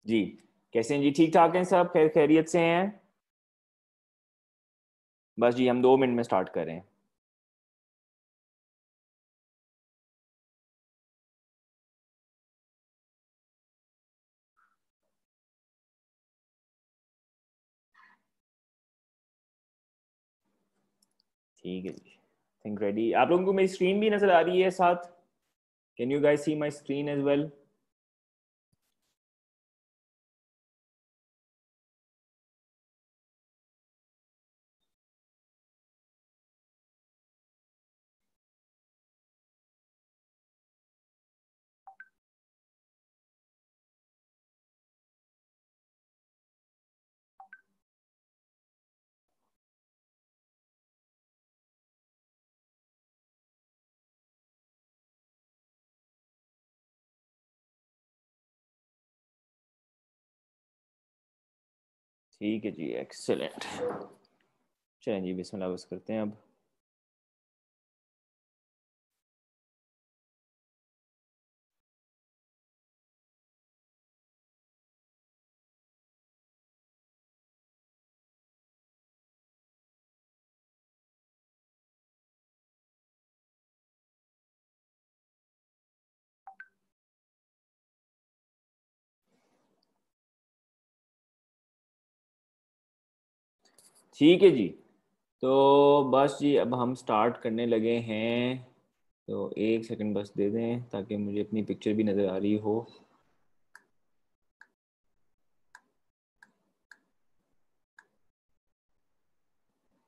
जी। कैसे हैं जी? ठीक ठाक हैं सब? खैर खैरियत से हैं? बस जी, हम 2 मिनट में स्टार्ट कर रहे हैं। ठीक है जी। Think ready. आप लोगों को मेरी स्क्रीन भी नजर आ रही है साथ? Can you guys see my screen as well? ठीक है जी, एक्सेलेंट। चलें जी, बिस्मिल्लाह बस करते हैं अब। ठीक है जी। तो बस जी, अब हम स्टार्ट करने लगे हैं। तो एक सेकंड बस दे दें ताकि मुझे अपनी पिक्चर भी नज़र आ रही हो।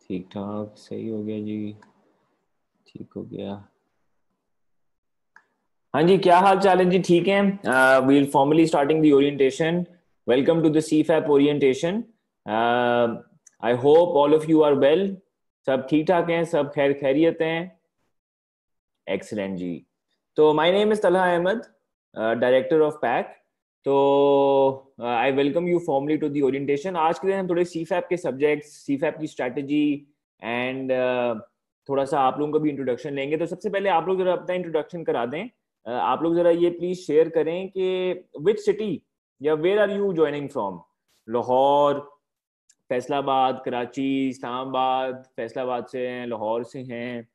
ठीक ठाक सही हो गया जी। ठीक हो गया। हाँ जी, क्या हाल चाल है जी? ठीक है। We'll formally starting the orientation. Welcome to the CFAP orientation. I hope all of you are well. सब ठीक ठाक हैं? सब खैर खैरियत हैं? एक्सलेंट जी। तो my name is Talha Ahmed, director of PAC. तो I welcome you formally to the orientation. आज के दिन हम थोड़े सीफैप के सब्जेक्ट्स, सीफैप की स्ट्रैटेजी एंड थोड़ा सा आप लोगों का भी इंट्रोडक्शन लेंगे। तो सबसे पहले आप लोग जरा अपना इंट्रोडक्शन करा दें। आप लोग जरा ये प्लीज शेयर करें कि विच सिटी या where are you joining from? Lahore, Faisalabad, Karachi, Islamabad. Faisalabad से हैं, लाहौर से हैं,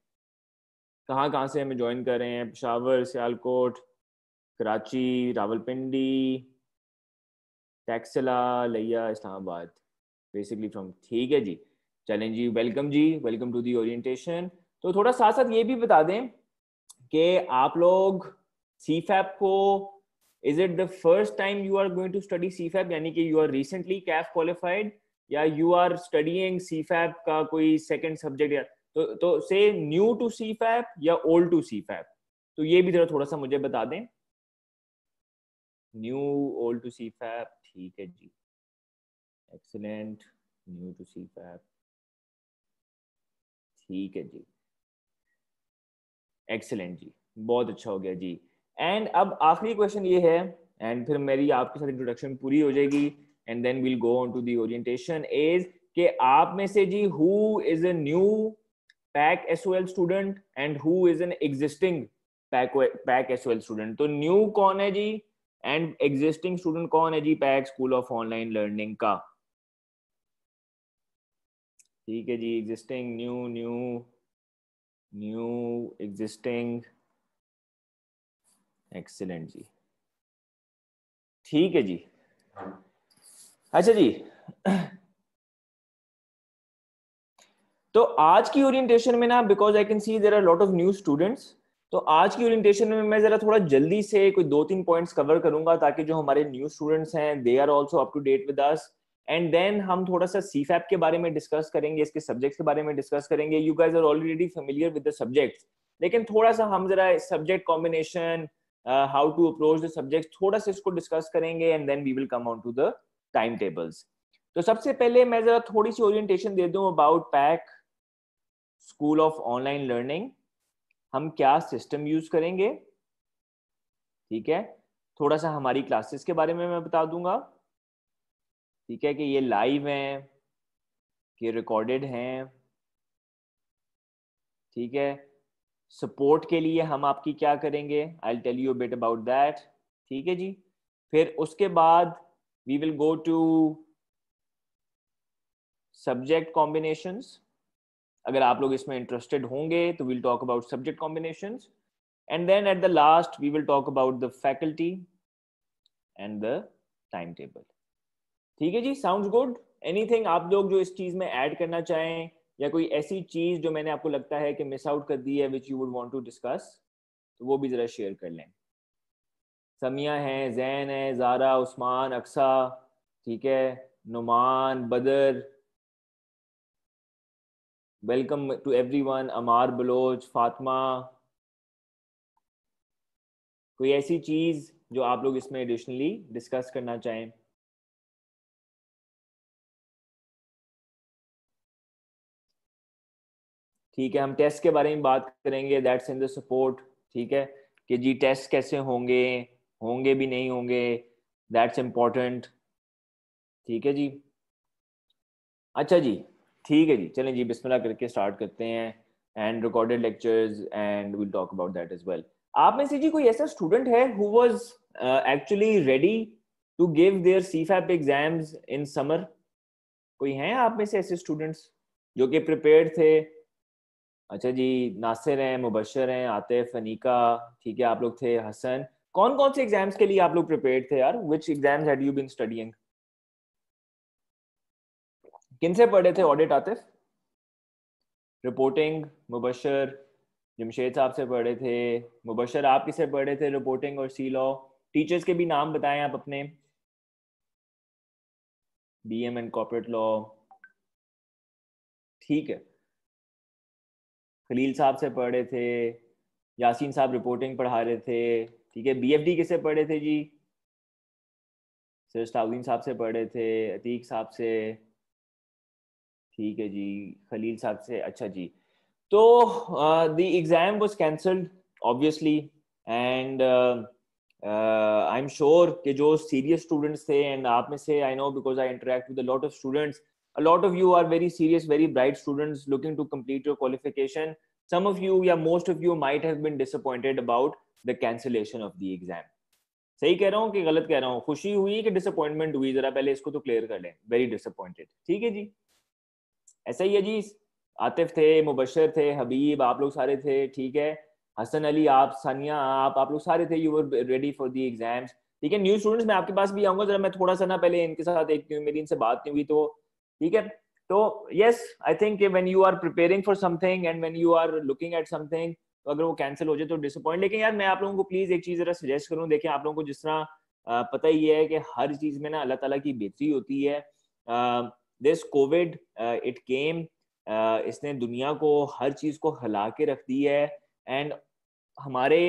कहाँ कहाँ से हमें ज्वाइन कर रहे हैं? पेशावर, सियालकोट, कराची, रावलपिंडी, टैक्सला, लिया, इस्लामाबाद। Basically from. ठीक है जी। चलें जी, वेलकम जी, वेलकम टू दी ओरिएंटेशन। तो थोड़ा साथ साथ ये भी बता दें कि आप लोग सीफैप को, is it the first time you are going to study CFAP, यानी कि you are recently CAF qualified, या यू आर स्टडीइंग सीफैप का कोई सेकंड सब्जेक्ट, या तो से न्यू टू सीफैप या ओल्ड टू सीफैप? तो ये भी जरा थोड़ा सा मुझे बता दें। New, old to CFAP. ठीक है जी, एक्सीलेंट। New to CFAP. ठीक है जी, एक्सीलेंट जी। बहुत अच्छा हो गया जी। एंड अब आखिरी क्वेश्चन ये है, एंड फिर मेरी आपके साथ इंट्रोडक्शन पूरी हो जाएगी, and then we'll go on to the orientation. Is कि आप में से जी who is a new PAC SOL student and who is an existing PAC SOL student? तो न्यू कौन है जी, एंड एग्जिस्टिंग स्टूडेंट कौन है जी PAC school of online learning का? ठीक है जी, existing, new, new, new, existing. Excellent जी। ठीक है जी। अच्छा जी। तो आज की ओरिएंटेशन में ना, because I can see there are lot of new students, तो आज की ओरिएंटेशन में मैं जरा थोड़ा जल्दी से कोई 2-3 पॉइंट्स कवर करूंगा ताकि जो हमारे न्यू स्टूडेंट्स हैं they are also up to date with us. And then हम थोड़ा सा सीफैप के बारे में डिस्कस करेंगे, इसके सब्जेक्ट्स के बारे में डिस्कस करेंगे। You guys are already familiar with the subjects, लेकिन थोड़ा सा हम जरा subject combination, how to approach the subject, थोड़ा सा इसको डिस्कस करेंगे, and then we will come on to the time tables. तो सबसे पहले मैं जरा थोड़ी सी ओरिएंटेशन दे दूं about pack school of online learning. हम क्या सिस्टम यूज करेंगे, ठीक है? थोड़ा सा हमारी क्लासेस के बारे में मैं बता दूंगा, ठीक है, कि ये लाइव हैं, कि रिकॉर्डेड हैं, ठीक है। सपोर्ट के लिए हम आपकी क्या करेंगे, I will tell you a bit about that, ठीक है जी। फिर उसके बाद we will go to subject combinations. अगर आप लोग इसमें interested होंगे तो we'll talk about subject combinations, and then at the last we will talk about the faculty and the timetable. ठीक है जी, sounds good. Anything आप लोग जो इस चीज में ऐड करना चाहें या कोई ऐसी चीज जो मैंने आपको लगता है कि मिस आउट कर दी है which you would want to discuss, तो वो भी जरा शेयर कर लें. समिया है, जैन है, ज़ारा, उस्मान, अक्सा, ठीक है, Numan, Badar, welcome to everyone, Ammar Baloch, Fatima, कोई ऐसी चीज जो आप लोग इसमें एडिशनली डिस्कस करना चाहें. ठीक है, हम टेस्ट के बारे में बात करेंगे, दैट्स इन द सपोर्ट. ठीक है कि जी टेस्ट कैसे होंगे, होंगे भी नहीं होंगे, दैट्स इम्पोर्टेंट. ठीक है जी, अच्छा जी, ठीक है जी, चलें जी बिस्मिल्लाह करके स्टार्ट करते हैं. And recorded lectures and will talk about that as well. आप में से जी कोई ऐसा स्टूडेंट है who was actually ready to give their CFAP exams in summer? कोई हैं आप में से ऐसे स्टूडेंट्स जो कि प्रिपेयर्ड थे? अच्छा जी, नासिर हैं, मुबशर हैं, आतिफ, अनीका, ठीक है, आप लोग थे, हसन. कौन कौन से एग्जाम्स के लिए आप लोग प्रिपेयर्ड थे यार? Which exams had you been studying? किन से पढ़े थे ऑडिट? आतिफ, रिपोर्टिंग, मुबशर, जमशेद साहब से पढ़े थे. मुबशर आप किससे पढ़े थे? रिपोर्टिंग और सी लॉ. टीचर्स के भी नाम बताएं आप अपने. बीएम एंड कॉर्पोरेट लॉ, ठीक है. खलील साहब से पढ़े थे. यासीन साहब रिपोर्टिंग पढ़ा रहे थे, ठीक है. बीएफडी किससे पढ़े थे जी? सर स्टाउद्दीन साहब से पढ़े थे, अतीक साहब से, ठीक है जी, खलील साहब से. अच्छा जी, तो the exam was cancelled obviously, and I am sure कि जो सीरियस स्टूडेंट्स थे, एंड आप में से I know because I interact with a lot of students, a lot of you are very serious, very bright students looking to complete your qualification. Some of you, या most of you might have been disappointed about the cancellation of the exam. सही कह रहा हूँ कि गलत कह रहा हूँ? खुशी हुई कि डिसअपॉइंटमेंट हुई? जरा पहले इसको तो क्लियर कर लें. वेरी डिसअपॉइंटेड, ठीक है जी. ऐसा ही है जी. आतिफ थे, मुबशर थे, हबीब, आप लोग सारे थे, ठीक है. हसन अली, आप, सानिया, आप लोग सारे थे. You were ready for the exams, ठीक है. न्यू स्टूडेंट्स मैं आपके पास भी आऊंगा, जरा मैं थोड़ा सा ना पहले इनके साथ एक मेरी इनसे बात नहीं हुई, तो ठीक है. तो yes, I think when you are preparing for something and when you are looking at something, तो अगर वो कैंसिल हो जाए तो डिसअपॉइंट. लेकिन यार मैं आप लोगों को प्लीज एक चीज जरा सजेस्ट करूं. देखिए, आप लोगों को जिस तरह पता ही है कि हर चीज में ना अल्लाह ताला की बेहतरी होती है. दिस कोविड इट केम, इसने दुनिया को, हर चीज को हिला के रख दी है. एंड हमारे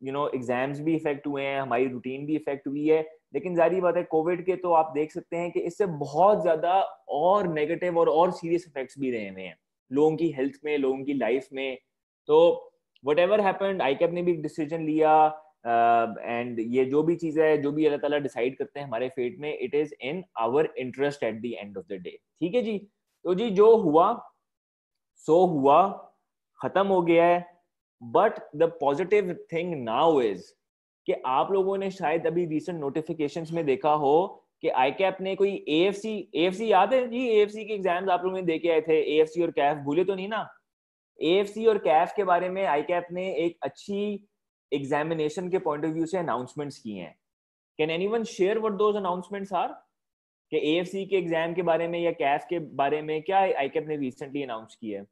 एग्जाम्स भी इफेक्ट हुए हैं, हमारी रूटीन भी इफेक्ट हुई है. लेकिन जारी बात है कोविड के तो आप देख सकते हैं कि इससे बहुत ज्यादा और नेगेटिव और सीरियस इफेक्ट्स भी रहे हुए हैं लोगों की हेल्थ में, लोगों की लाइफ में. तो व्हाटएवर हैपेंड, आईकैप ने भी डिसीजन लिया, एंड ये जो भी चीज है, जो भी अल्लाह ताला डिसाइड करते हैं हमारे फेट में, it is in our interest at the end of the day. ठीक है जी. तो जी जो हुआ सो हुआ, खत्म हो गया है. But the positive thing now is कि आप लोगों ने शायद अभी रिसेंट नोटिफिकेशंस में देखा हो कि आईकैप ने कोई एएफसी याद है जी? एएफसी के एग्जाम्स आप लोगों ने दे के आए थे. एएफसी और कैफ भूले तो नहीं ना? एएफसी और कैफ के बारे में आईकैप ने एक अच्छी एग्जामिनेशन के पॉइंट ऑफ व्यू से अनाउंसमेंट्स किए हैं. Can anyone share what those announcements are? कि एएफसी के एग्जाम के बारे में या कैफ के बारे में क्या आईकैप ने रिसेंटली अनाउंस किया है?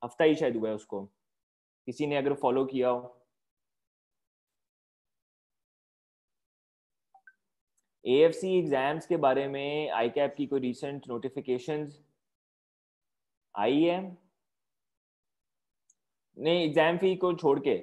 हफ्ता ही शायद हुआ है उसको, किसी ने अगर फॉलो किया हो. एएफसी एग्जाम्स के बारे में आईकैप की कोई रिसेंट नोटिफिकेशंस आई है? नहीं, एग्जाम फी को छोड़ के.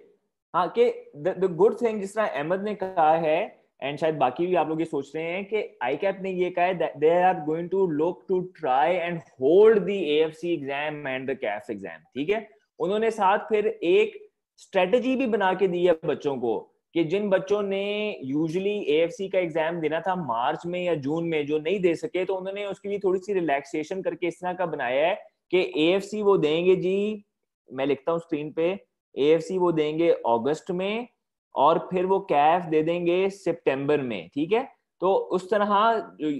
हाँ, कि द गुड थिंग, जिस तरह अहमद ने कहा है एंड शायद बाकी भी आप लोग ये सोच रहे हैं कि आईकैप ने ये कहा है they are going to look to try and hold the AFC exam and the CAF exam. ठीक है. उन्होंने साथ फिर एक स्ट्रेटजी भी बना के दी है बच्चों को कि जिन बच्चों ने यूजुअली एएफसी का एग्जाम देना था मार्च में या जून में, जो नहीं दे सके, तो उन्होंने उसके लिए थोड़ी सी रिलैक्सेशन करके इस तरह का बनाया है कि एएफसी वो देंगे जी, मैं लिखता हूँ स्क्रीन पे, एएफसी वो देंगे अगस्त में और फिर वो कैफ दे देंगे सितंबर में. ठीक है. तो उस तरह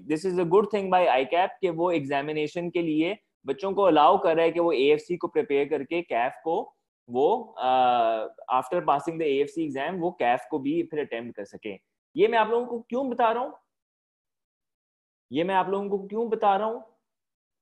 this is a good thing by ICAP कि वो एग्जामिनेशन के लिए बच्चों को अलाउ कर रहा है कि वो एएफसी को प्रिपेयर करके कैफ को वो after passing the AFC exam वो कैफ को भी फिर अटेम्प्ट कर सके। ये मैं आप लोगों को क्यों बता रहा हूँ, ये मैं आप लोगों को क्यों बता रहा हूँ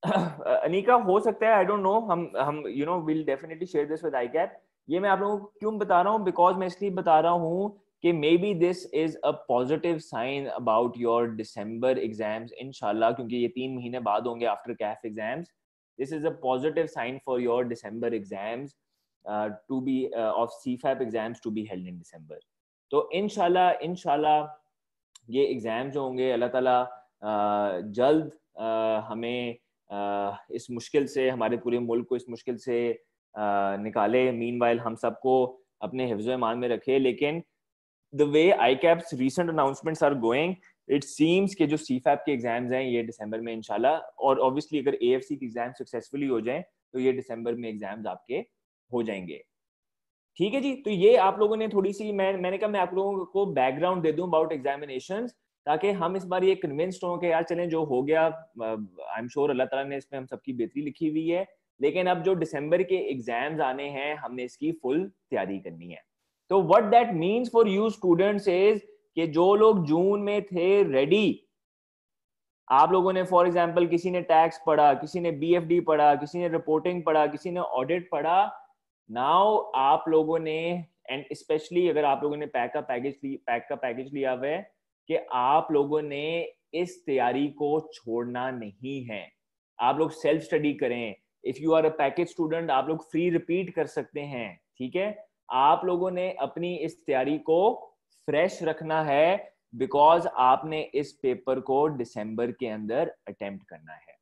अनिका, हो सकता है आई डोंट नो, हम you know will definitely share this with ICAP. ये मैं आप लोगों को क्यों बता रहा हूँ, बिकॉज मैं इसलिए बता रहा हूँ कि may be this is a positive sign about your December exams इंशाल्लाह, क्योंकि ये 3 महीने बाद होंगे after CAF exams. This is a positive sign for your December exams to be of CFAP exams to be held in December. तो इंशाल्लाह ये exam जो होंगे अल्लाह ताला जल्द हमें इस मुश्किल से, हमारे पूरे मुल्क को इस मुश्किल से निकाले। मीनवाइल हम सबको अपने हिफ्ज़ ईमान में रखे। लेकिन the way ICAP's recent announcements are going, it seems कि जो सीफैप के एग्जाम्स हैं ये दिसंबर में इंशाल्लाह, और ऑब्वियसली अगर एएफसी के एग्जाम सक्सेसफुली हो जाएं तो ये दिसंबर में एग्जाम्स आपके हो जाएंगे। ठीक है जी, तो ये आप लोगों ने थोड़ी सी मैंने कहा मैं आप लोगों को बैकग्राउंड दे दूं अबाउट एग्जामिनेशंस, ताकि हम इस बार ये कन्विंस्ड हों कि यार चलें जो हो गया, आई एम श्योर अल्लाह ताला ने इसमें हम सबकी बेहतरी लिखी हुई है, लेकिन अब जो दिसंबर के एग्जाम्स आने हैं हमने इसकी फुल तैयारी करनी है। तो what that means for you students is कि जो लोग जून में थे रेडी, आप लोगों ने फॉर एग्जाम्पल किसी ने टैक्स पढ़ा, किसी ने बीएफडी पढ़ा, किसी ने रिपोर्टिंग पढ़ा, किसी ने ऑडिट पढ़ा, नाउ आप लोगों ने, एंड स्पेशली अगर आप लोगों ने पैक का पैकेज लिया हुआ है, कि आप लोगों ने इस तैयारी को छोड़ना नहीं है। आप लोग सेल्फ स्टडी करें। If you are a package student आप लोग फ्री रिपीट कर सकते हैं, ठीक है। आप लोगों ने अपनी इस तैयारी को फ्रेश रखना है, बिकॉज आपने इस पेपर को दिसंबर के अंदर अटेम्प्ट करना है।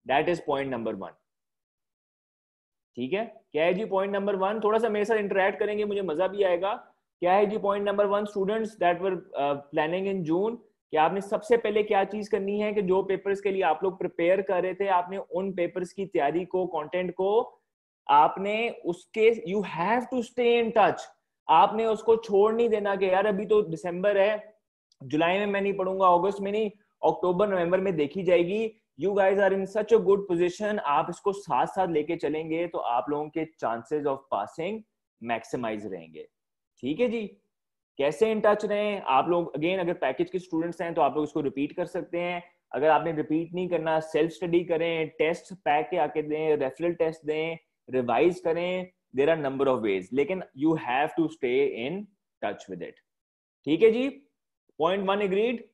That is point number 1। ठीक है, क्या है जी पॉइंट नंबर 1? थोड़ा सा मेरे साथ इंटरेक्ट करेंगे, मुझे मजा भी आएगा। क्या है जी point number 1 students that were planning in June? कि आपने सबसे पहले क्या चीज करनी है कि जो पेपर्स के लिए आप लोग प्रिपेयर कर रहे थे, आपने उन पेपर्स की तैयारी को, कंटेंट को, आपने उसके, you have to stay in touch. आपने उसको छोड़ नहीं देना कि यार अभी तो दिसंबर है, जुलाई में मैं नहीं पढ़ूंगा, अगस्त में नहीं, अक्टूबर नवंबर में देखी जाएगी। You guys are in such a good position, आप इसको साथ साथ लेके चलेंगे तो आप लोगों के चांसेस ऑफ पासिंग मैक्सिमाइज रहेंगे। ठीक है जी, कैसे इन टच रहें आप लोग? अगेन अगर पैकेज के स्टूडेंट्स हैं तो आप लोग इसको रिपीट कर सकते हैं। अगर आपने रिपीट नहीं करना, सेल्फ स्टडी करें, टेस्ट पैक के आके दें, रेफरल टेस्ट दें, रिवाइज करें, there are number of ways, लेकिन you have to stay in touch with it. ठीक है जी, point 1 agreed?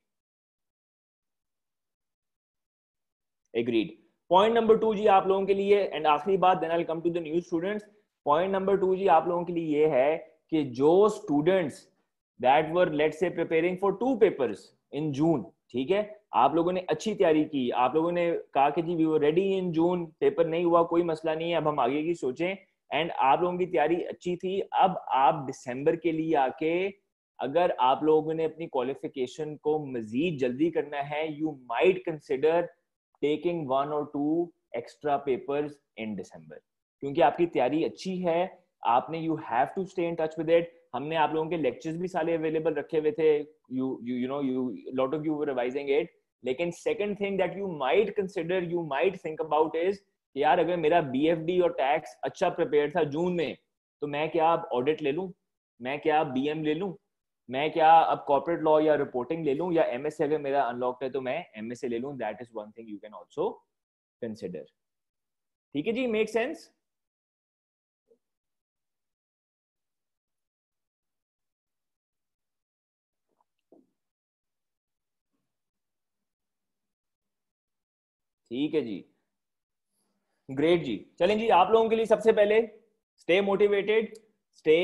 Agreed. Point number 2 जी आप लोगों के लिए, एंड आखिरी बात, then I will come to the new students. Point number 2 जी आप लोगों के लिए ये है कि जो students that were let's say preparing for 2 papers in June, ठीक है, आप लोगों ने अच्छी तैयारी की, आप लोगों ने कहा कि जी we were ready in June, paper नहीं हुआ कोई मसला नहीं है, अब हम आगे की सोचें, एंड आप लोगों की तैयारी अच्छी थी। अब आप दिसंबर के लिए आके अगर आप लोगों ने अपनी क्वालिफिकेशन को मजीद जल्दी करना है, you might consider taking 1 or 2 extra papers in December, क्योंकि आपकी तैयारी अच्छी है। आपने, you have to stay in touch with it. हमने आप लोगों के लेक्चर्स भी सारे अवेलेबल रखे हुए थे, you know you lot of you were revising it. लेकिन second thing that you might consider, you might think about is कि यार अगर मेरा बीएफडी और टैक्स अच्छा प्रिपेयर था जून में, तो मैं क्या अब ऑडिट ले लूं, मैं क्या बीएम ले लूं, मैं क्या अब कॉर्पोरेट लॉ या रिपोर्टिंग ले लूं, या एमएसए अगर मेरा अनलॉक्ड है तो मैं एमएसए ले लूं। That is one thing you can also consider. ठीक है जी, मेक सेंस? ठीक है जी, ग्रेट जी। चलें जी, आप लोगों के लिए सबसे पहले stay motivated, stay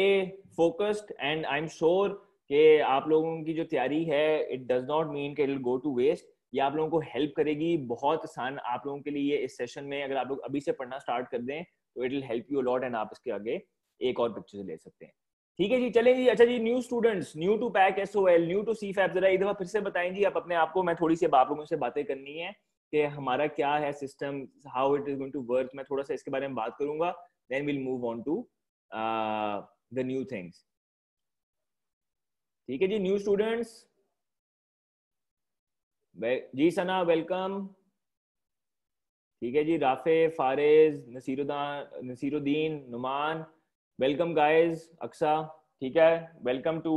focused, and I am sure कि आप लोगों की जो तैयारी है इट डज नॉट मीन कि it will go to waste. ये आप लोगों को हेल्प करेगी, बहुत आसान आप लोगों के लिए इस सेशन में। अगर आप लोग अभी से पढ़ना स्टार्ट कर दें तो it will help you lot, and आप इसके आगे एक और बच्चे से ले सकते हैं। ठीक है जी, चलें जी। अच्छा जी, new students, new to PAC SOL, new to CFAP, जरा एक दफा फिर से बताएं जी आप अपने आप को। मैं थोड़ी सी अब आप लोगों से बातें करनी है कि हमारा क्या है system, how it is going to work. मैं थोड़ा सा इसके बारे में बात करूंगा, then will move on to the new things. ठीक है जी, न्यू स्टूडेंट्स, जी सना वेलकम। ठीक है जी, राफे, फारिज, नसीरुद्दीन, नुमान, वेलकम गाइस, अक्सा, ठीक है, welcome to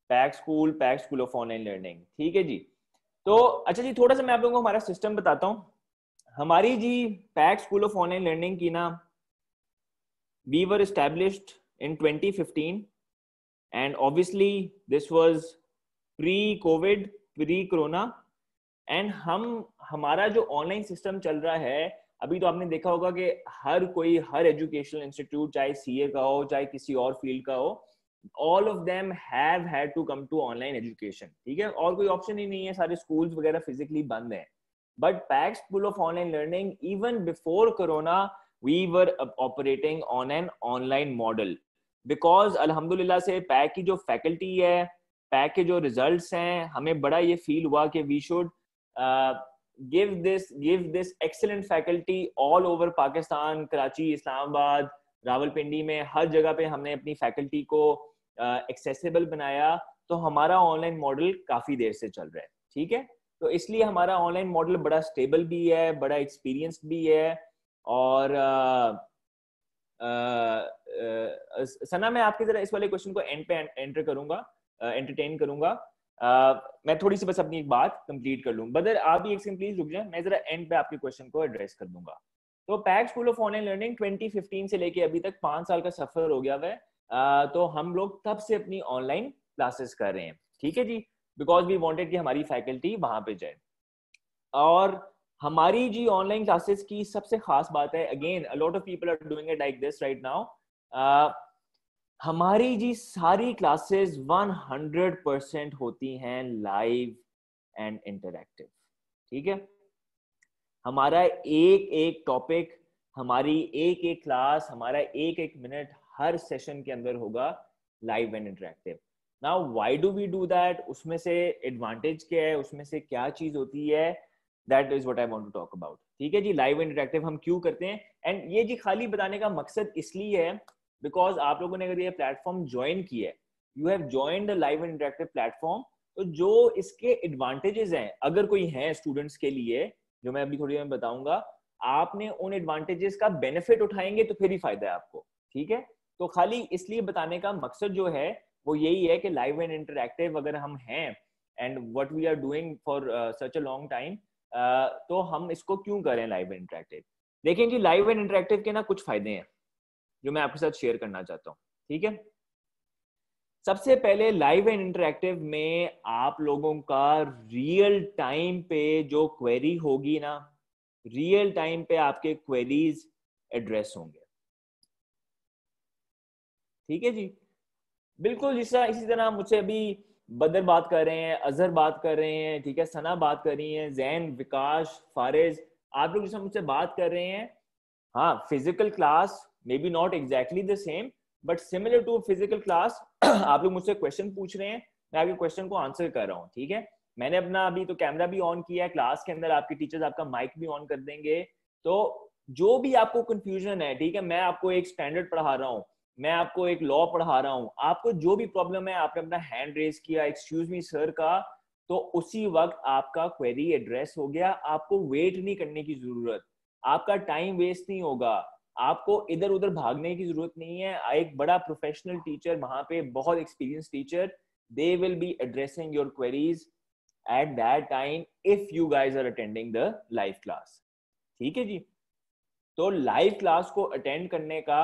PAC school of online learning. ठीक है जी। तो अच्छा जी, थोड़ा सा मैं आप लोगों को हमारा सिस्टम बताता हूँ। हमारी जी PAC school of online learning की ना, we were established in 2015 and obviously this was pre covid, pre corona. And हमारा जो ऑनलाइन सिस्टम चल रहा है अभी, तो आपने देखा होगा कि हर एजुकेशनल इंस्टीट्यूट, चाहे सीए का हो चाहे किसी और फील्ड का हो, all of them have had to come to online education. ठीक है, और कोई ऑप्शन ही नहीं है, सारे स्कूल्स वगैरह फिजिकली बंद हैं। But PAC school of online learning, even before corona, we were operating on an online model, because अल्हम्दुलिल्लाह से पैक की जो फैकल्टी है, पैक के जो रिजल्ट्स हैं, हमें बड़ा ये फील हुआ कि we should give this excellent faculty all over Pakistan, Karachi, Islamabad, Rawalpindi में हर जगह पे हमने अपनी फैकल्टी को एक्सेसिबल बनाया। तो हमारा ऑनलाइन मॉडल काफी देर से चल रहा है। ठीक है, तो इसलिए हमारा ऑनलाइन मॉडल बड़ा स्टेबल भी है, बड़ा एक्सपीरियंस्ड भी है। और सना, मैं आपकी जरा इस वाले क्वेश्चन को एंड पे एंटर करूंगा, एंटरटेन करूंगा। मैं थोड़ी सी बस अपनी एक बात कंप्लीट कर लूं। बदर आप भी एक सेकंड प्लीज रुक जाए, मैं जरा एंड पे आपके क्वेश्चन को एड्रेस कर दूंगा। तो pack school of online learning 2015 से लेके अभी तक 5 साल का सफर हो गया है। तो हम लोग तब से अपनी ऑनलाइन क्लासेस कर रहे हैं। ठीक है जी, बिकॉज वी वांटेड कि हमारी फैकल्टी वहां पे जाए। और हमारी जी ऑनलाइन क्लासेस की सबसे खास बात है, again a lot of people are doing it like this right now, हमारी जी सारी क्लासेस 100% होती हैं लाइव एंड इंटरैक्टिव। ठीक है, हमारा एक एक टॉपिक, हमारी एक एक क्लास, हमारा एक एक मिनट हर सेशन के अंदर होगा live and interactive. Now why do we do that? उसमें से एडवांटेज क्या है, उसमें से क्या चीज होती है, that is what I want to talk about. ठीक है जी, लाइव एंड इंटरैक्टिव हम क्यों करते हैं, एंड ये जी खाली बताने का मकसद इसलिए है बिकॉज आप लोगों ने अगर ये प्लेटफॉर्म ज्वाइन किया है, you have joined the live and interactive platform, तो जो इसके एडवांटेजेस हैं, अगर कोई है स्टूडेंट्स के लिए, जो मैं अभी थोड़ी देर में बताऊंगा, आपने उन एडवांटेजेस का बेनिफिट उठाएंगे तो फिर ही फायदा है आपको। ठीक है, तो खाली इसलिए बताने का मकसद जो है वो यही है कि लाइव एंड इंटरैक्टिव अगर हम हैं and what we are doing for such a long time, तो हम इसको क्यों करें लाइव एंड इंटरैक्टिव। देखें जी, लाइव एंड इंटरैक्टिव के ना कुछ फायदे हैं जो मैं आपके साथ शेयर करना चाहता हूँ। ठीक है, सबसे पहले लाइव एंड इंटरैक्टिव में आप लोगों का रियल टाइम पे जो क्वेरी होगी ना, रियल टाइम पे आपके क्वेरीज एड्रेस होंगे। ठीक है जी, बिल्कुल इसी तरह मुझसे अभी बदर बात कर रहे हैं, अजहर बात कर रहे हैं, ठीक है, सना बात कर रही हैं, जैन, विकास, फारिज, आप लोग जैसे मुझसे बात कर रहे हैं। हाँ, physical class may be not exactly the same but similar to physical class. आप लोग मुझसे क्वेश्चन पूछ रहे हैं, मैं आपके क्वेश्चन को आंसर कर रहा हूँ। ठीक है, मैंने अपना अभी तो कैमरा भी ऑन किया है, क्लास के अंदर आपके टीचर्स आपका माइक भी ऑन कर देंगे। तो जो भी आपको कंफ्यूजन है, ठीक है, मैं आपको एक स्टैंडर्ड पढ़ा रहा हूँ, मैं आपको एक लॉ पढ़ा रहा हूँ, आपको जो भी प्रॉब्लम है, आपने अपना हैंड रेज किया एक्सक्यूज मी सर का, तो उसी वक्त आपका क्वेरी एड्रेस हो गया। आपको वेट नहीं करने की जरूरत, आपका टाइम वेस्ट नहीं होगा, आपको इधर उधर भागने की जरूरत नहीं है। एक बड़ा प्रोफेशनल टीचर वहां पे, बहुत experience teacher, they will be addressing your queries at that time if you guys are attending the live class. ठीक है जी, तो लाइव क्लास को अटेंड करने का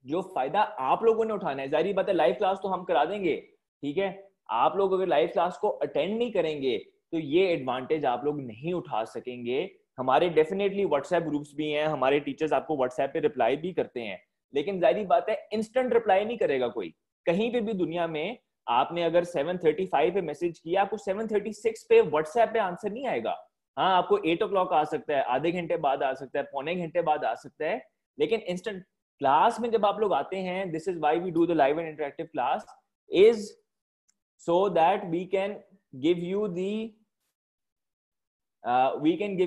जो फायदा आप लोगों ने उठाना है, जाहिर बात है लाइव क्लास तो हम करा देंगे, ठीक है, आप लोग अगर लाइव क्लास को अटेंड नहीं करेंगे तो ये एडवांटेज आप लोग नहीं उठा सकेंगे। हमारे डेफिनेटली व्हाट्सएप ग्रुप्स भी हैं, हमारे टीचर्स आपको व्हाट्सएप पे रिप्लाई भी करते हैं, लेकिन जाहिर बात है इंस्टेंट रिप्लाई नहीं करेगा कोई। कहीं पे भी दुनिया में आपने अगर 7:35 पे मैसेज किया, आपको 7:36 पे व्हाट्सएप पे आंसर नहीं आएगा। हाँ, आपको 8 o'clock आ सकता है, आधे घंटे बाद आ सकता है, पौने घंटे बाद आ सकता है, लेकिन इंस्टेंट क्लास में जब आप लोग आते हैं, this is why we do the live and interactive class, is so that we can give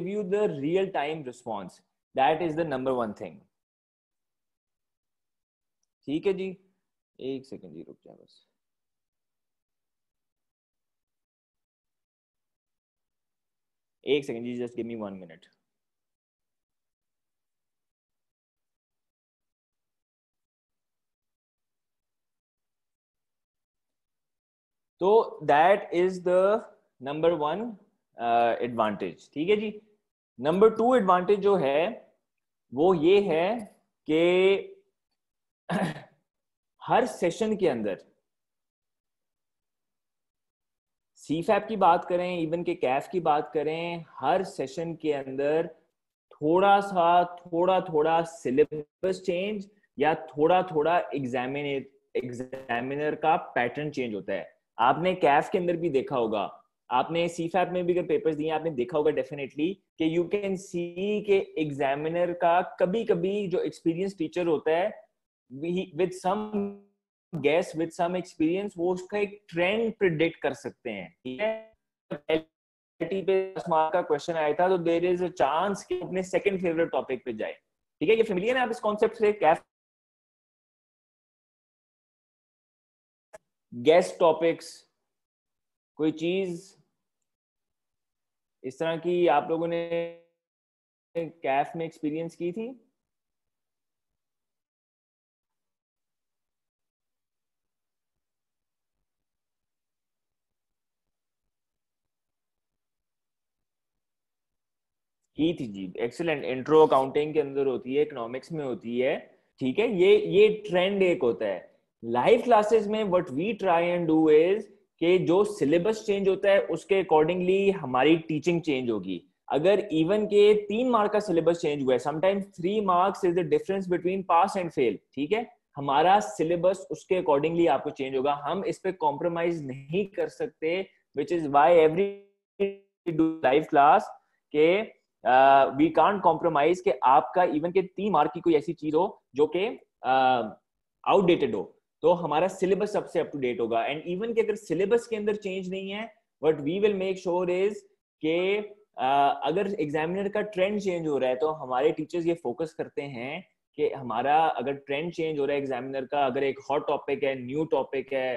you the real time response. That is the number one thing. ठीक है जी, एक सेकंड जी रुक जाए बस। एक सेकंड जी, जस्ट गिव मी 1 मिनट। तो that is the number 1 advantage, ठीक है जी। नंबर 2 एडवांटेज जो है वो ये है कि हर सेशन के अंदर सीफैप की बात करें, इवन के कैफ की बात करें, हर सेशन के अंदर थोड़ा थोड़ा सिलेबस चेंज या थोड़ा थोड़ा एग्जामिनर का पैटर्न चेंज होता है। आपने कैफ के अंदर भी देखा होगा, आपने सीफैप में भी अगर पेपर्स दिए आपने देखा होगा डेफिनेटली कि यू कैन सी के एग्जामिनर का कभी कभी जो एक्सपीरियंस टीचर होता है with some guess with some experience वो उसका एक ट्रेंड प्रिडिक्ट कर सकते हैं, ठीक है। पे मार्क का क्वेश्चन आया था तो देयर इज अ चांस कि अपने सेकंड फेवरेट टॉपिक पे जाए, ठीक है। ये फेमिलियर है आप इस कॉन्सेप्ट से? कैफ गेस्ट टॉपिक्स, कोई चीज इस तरह की आप लोगों ने कैफ में एक्सपीरियंस की थी? की थी जी, एक्सीलेंट। इंट्रो अकाउंटिंग के अंदर होती है, इकोनॉमिक्स में होती है, ठीक है। ये ट्रेंड एक होता है। लाइव क्लासेस में what we try and do is कि जो सिलेबस चेंज होता है उसके अकॉर्डिंगली हमारी टीचिंग चेंज होगी। अगर इवन के 3 मार्क का सिलेबस चेंज हुआ है, sometimes 3 marks is the difference between pass and fail, ठीक है। हमारा सिलेबस उसके अकॉर्डिंगली आपको चेंज होगा, हम इस पे कॉम्प्रोमाइज नहीं कर सकते, which is why every do live class के वी कांट कॉम्प्रोमाइज कि आपका इवन के 3 मार्क की कोई ऐसी चीज हो जो कि आउटडेटेड हो, तो हमारा सिलेबस सबसे अप टू डेट होगा। एंड इवन के अगर सिलेबस के अंदर चेंज नहीं है, what we will make sure is के अगर एग्जामिनर का ट्रेंड चेंज हो रहा है तो हमारे टीचर्स ये फोकस करते हैं कि हमारा अगर ट्रेंड चेंज हो रहा है एग्जामिनर का, अगर एक हॉट टॉपिक है, न्यू टॉपिक है,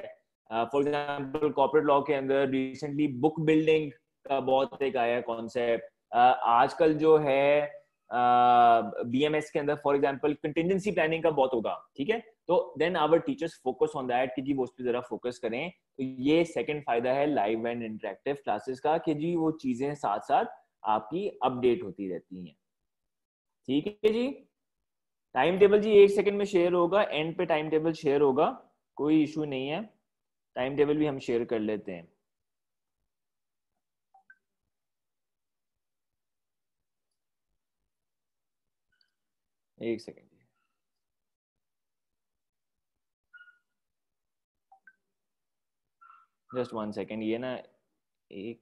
फॉर एग्जांपल कॉर्पोरेट लॉ के अंदर रिसेंटली बुक बिल्डिंग का बहुत एक आया कॉन्सेप्ट, आजकल जो है बीएमएस के अंदर फॉर एग्जांपल कंटिजेंसी प्लानिंग का बहुत होगा, ठीक है। तो then our teachers focus on that कि जी वो उस पर जरा फोकस करें। तो ये सेकंड फायदा है लाइव एंड इंटरेक्टिव क्लासेस का कि जी वो चीजें साथ साथ आपकी अपडेट होती रहती हैं, ठीक है जी। टाइम टेबल जी 1 सेकंड में शेयर होगा, एंड पे टाइम टेबल शेयर होगा, कोई इशू नहीं है। टाइम टेबल भी हम शेयर कर लेते हैं। एक सेकंड, जस्ट 1 सेकंड, ये ना एक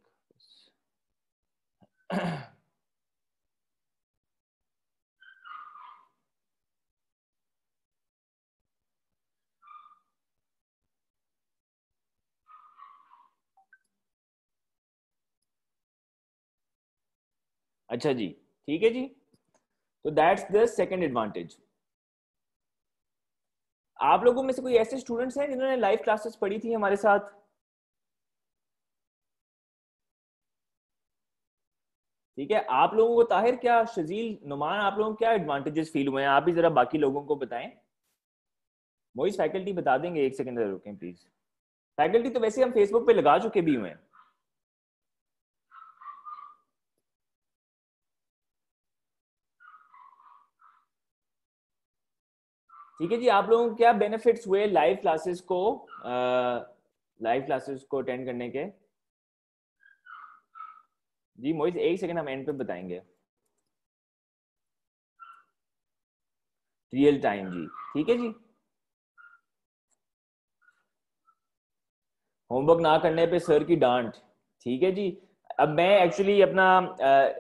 अच्छा जी, ठीक है जी। तो दैट्स द सेकंड एडवांटेज। आप लोगों में से कोई ऐसे स्टूडेंट्स हैं जिन्होंने लाइव क्लासेस पढ़ी थी हमारे साथ? ठीक है, आप लोगों को ताहिर, क्या शजील, नुमान, आप लोगों को क्या एडवांटेजेस फील हुए हैं? आप भी जरा बाकी लोगों को बताएं। मोइस फैकल्टी बता देंगे, एक सेकंड रुकें प्लीज। फैकल्टी तो वैसे हम फेसबुक पे लगा चुके भी हुए हैं। ठीक है जी, आप लोगों को क्या बेनिफिट्स हुए लाइव क्लासेस को अटेंड करने के? जी मोइस, एक सेकंड, हम एंड पे बताएंगे। रियल टाइम जी, ठीक है जी। होमवर्क ना करने पे सर की डांट, ठीक है जी। अब मैं एक्चुअली अपना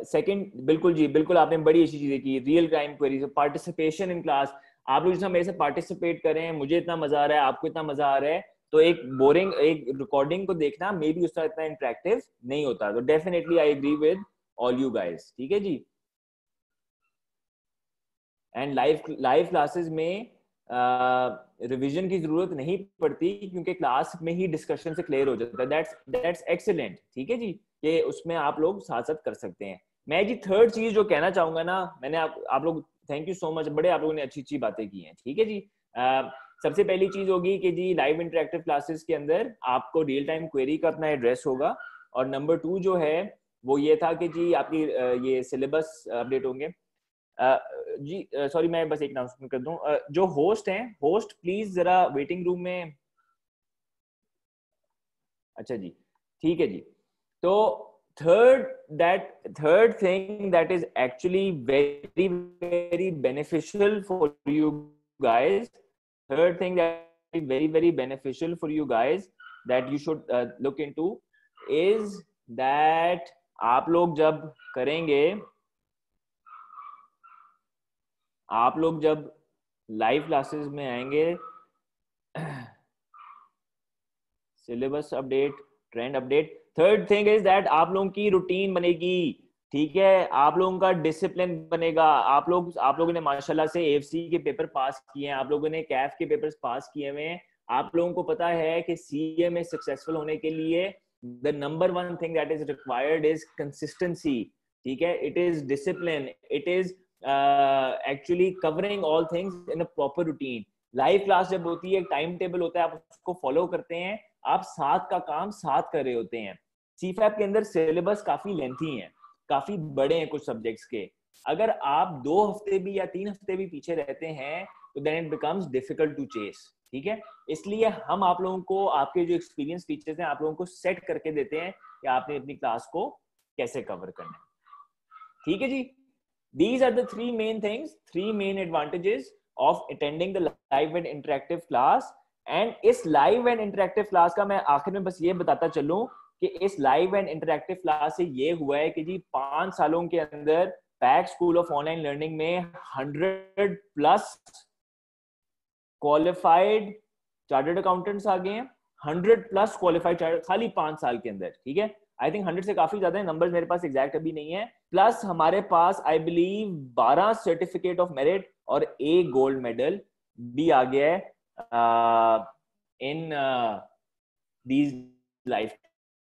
सेकंड, बिल्कुल जी बिल्कुल, आपने बड़ी अच्छी चीजें की। Real time queries, participation in class, आप लोग जितना मेरे से पार्टिसिपेट करें, मुझे इतना मजा आ रहा है, आपको इतना मजा आ रहा है, तो एक बोरिंग एक रिकॉर्डिंग को देखना मे बी उसका इतना इंटरेक्टिव नहीं होता। तो definitely I agree with all you guys, ठीक है जी। एंड लाइव क्लासेस में रिवीजन की जरूरत नहीं पड़ती क्योंकि क्लास में ही डिस्कशन से क्लियर हो जाता है। दैट्स एक्सीलेंट, ठीक है जी। कि उसमें आप लोग साथ साथ कर सकते हैं। मैं जी थर्ड चीज जो कहना चाहूंगा ना, मैंने आप लोग थैंक यू सो मच, बड़े आप लोगों ने अच्छी अच्छी बातें की हैं, ठीक है जी। सबसे पहली चीज होगी कि जी लाइव इंटरेक्टिव क्लासेस के अंदर आपको रियल टाइम क्वेरी का अपना एड्रेस होगा, और नंबर 2 जो है वो ये था कि जी आपकी ये सिलेबस अपडेट होंगे। जी सॉरी मैं बस एक अनाउंसमेंट कर दूं, जो होस्ट हैं, होस्ट प्लीज जरा वेटिंग रूम में, अच्छा जी ठीक है जी। तो third thing that is actually very very beneficial for you guys, third thing that is very very beneficial for you guys that you should look into is that आप लोग जब करेंगे, आप लोग जब लाइव क्लासेस में आएंगे, syllabus update, trend update, third thing is that आप लोगों की रूटीन बनेगी, ठीक है, आप लोगों का डिसिप्लिन बनेगा। आप लोगों ने माशाल्लाह से एएफसी के पेपर पास किए हैं, आप लोगों ने कैफ के पेपर्स पास किए हुए हैं, आप लोगों को पता है कि सीए में सक्सेसफुल होने के लिए the number one thing that is required is consistency, ठीक है, it is discipline, it is actually covering all things in a proper routine. Live class जब होती है, टाइम टेबल होता है, आप उसको फॉलो करते हैं, आप साथ का काम साथ कर रहे होते हैं। सीफैप के अंदर सिलेबस काफी लेंथी है, काफी बड़े हैं कुछ सब्जेक्ट्स के, अगर आप 2 हफ्ते भी या 3 हफ्ते भी पीछे रहते हैं तो then it becomes difficult to chase, ठीक है। इसलिए हम आप लोगों को, आपके जो एक्सपीरियंस टीचर्स हैं, आप लोगों को सेट करके देते हैं कि आपने अपनी क्लास को कैसे कवर करना है, ठीक है जी। These are the 3 main things, 3 main advantages of attending the live and interactive class. And इस live and interactive class का मैं आखिर में बस ये बताता चलूं कि इस live and interactive class से ये हुआ है कि जी 5 सालों के अंदर pack school of online learning में 100+ क्वालिफाइड चार्टर्ड अकाउंटेंट्स आ गए हैं, 100+ क्वालिफाइड चार्टर्ड खाली 5 साल के अंदर, ठीक है। आई थिंक 100 से काफी ज्यादा है, नंबर्स मेरे पास एग्जैक्ट अभी नहीं है। प्लस हमारे पास I believe 12 certificate of merit और 1 गोल्ड मेडल भी आ गया है इन दीज लाइव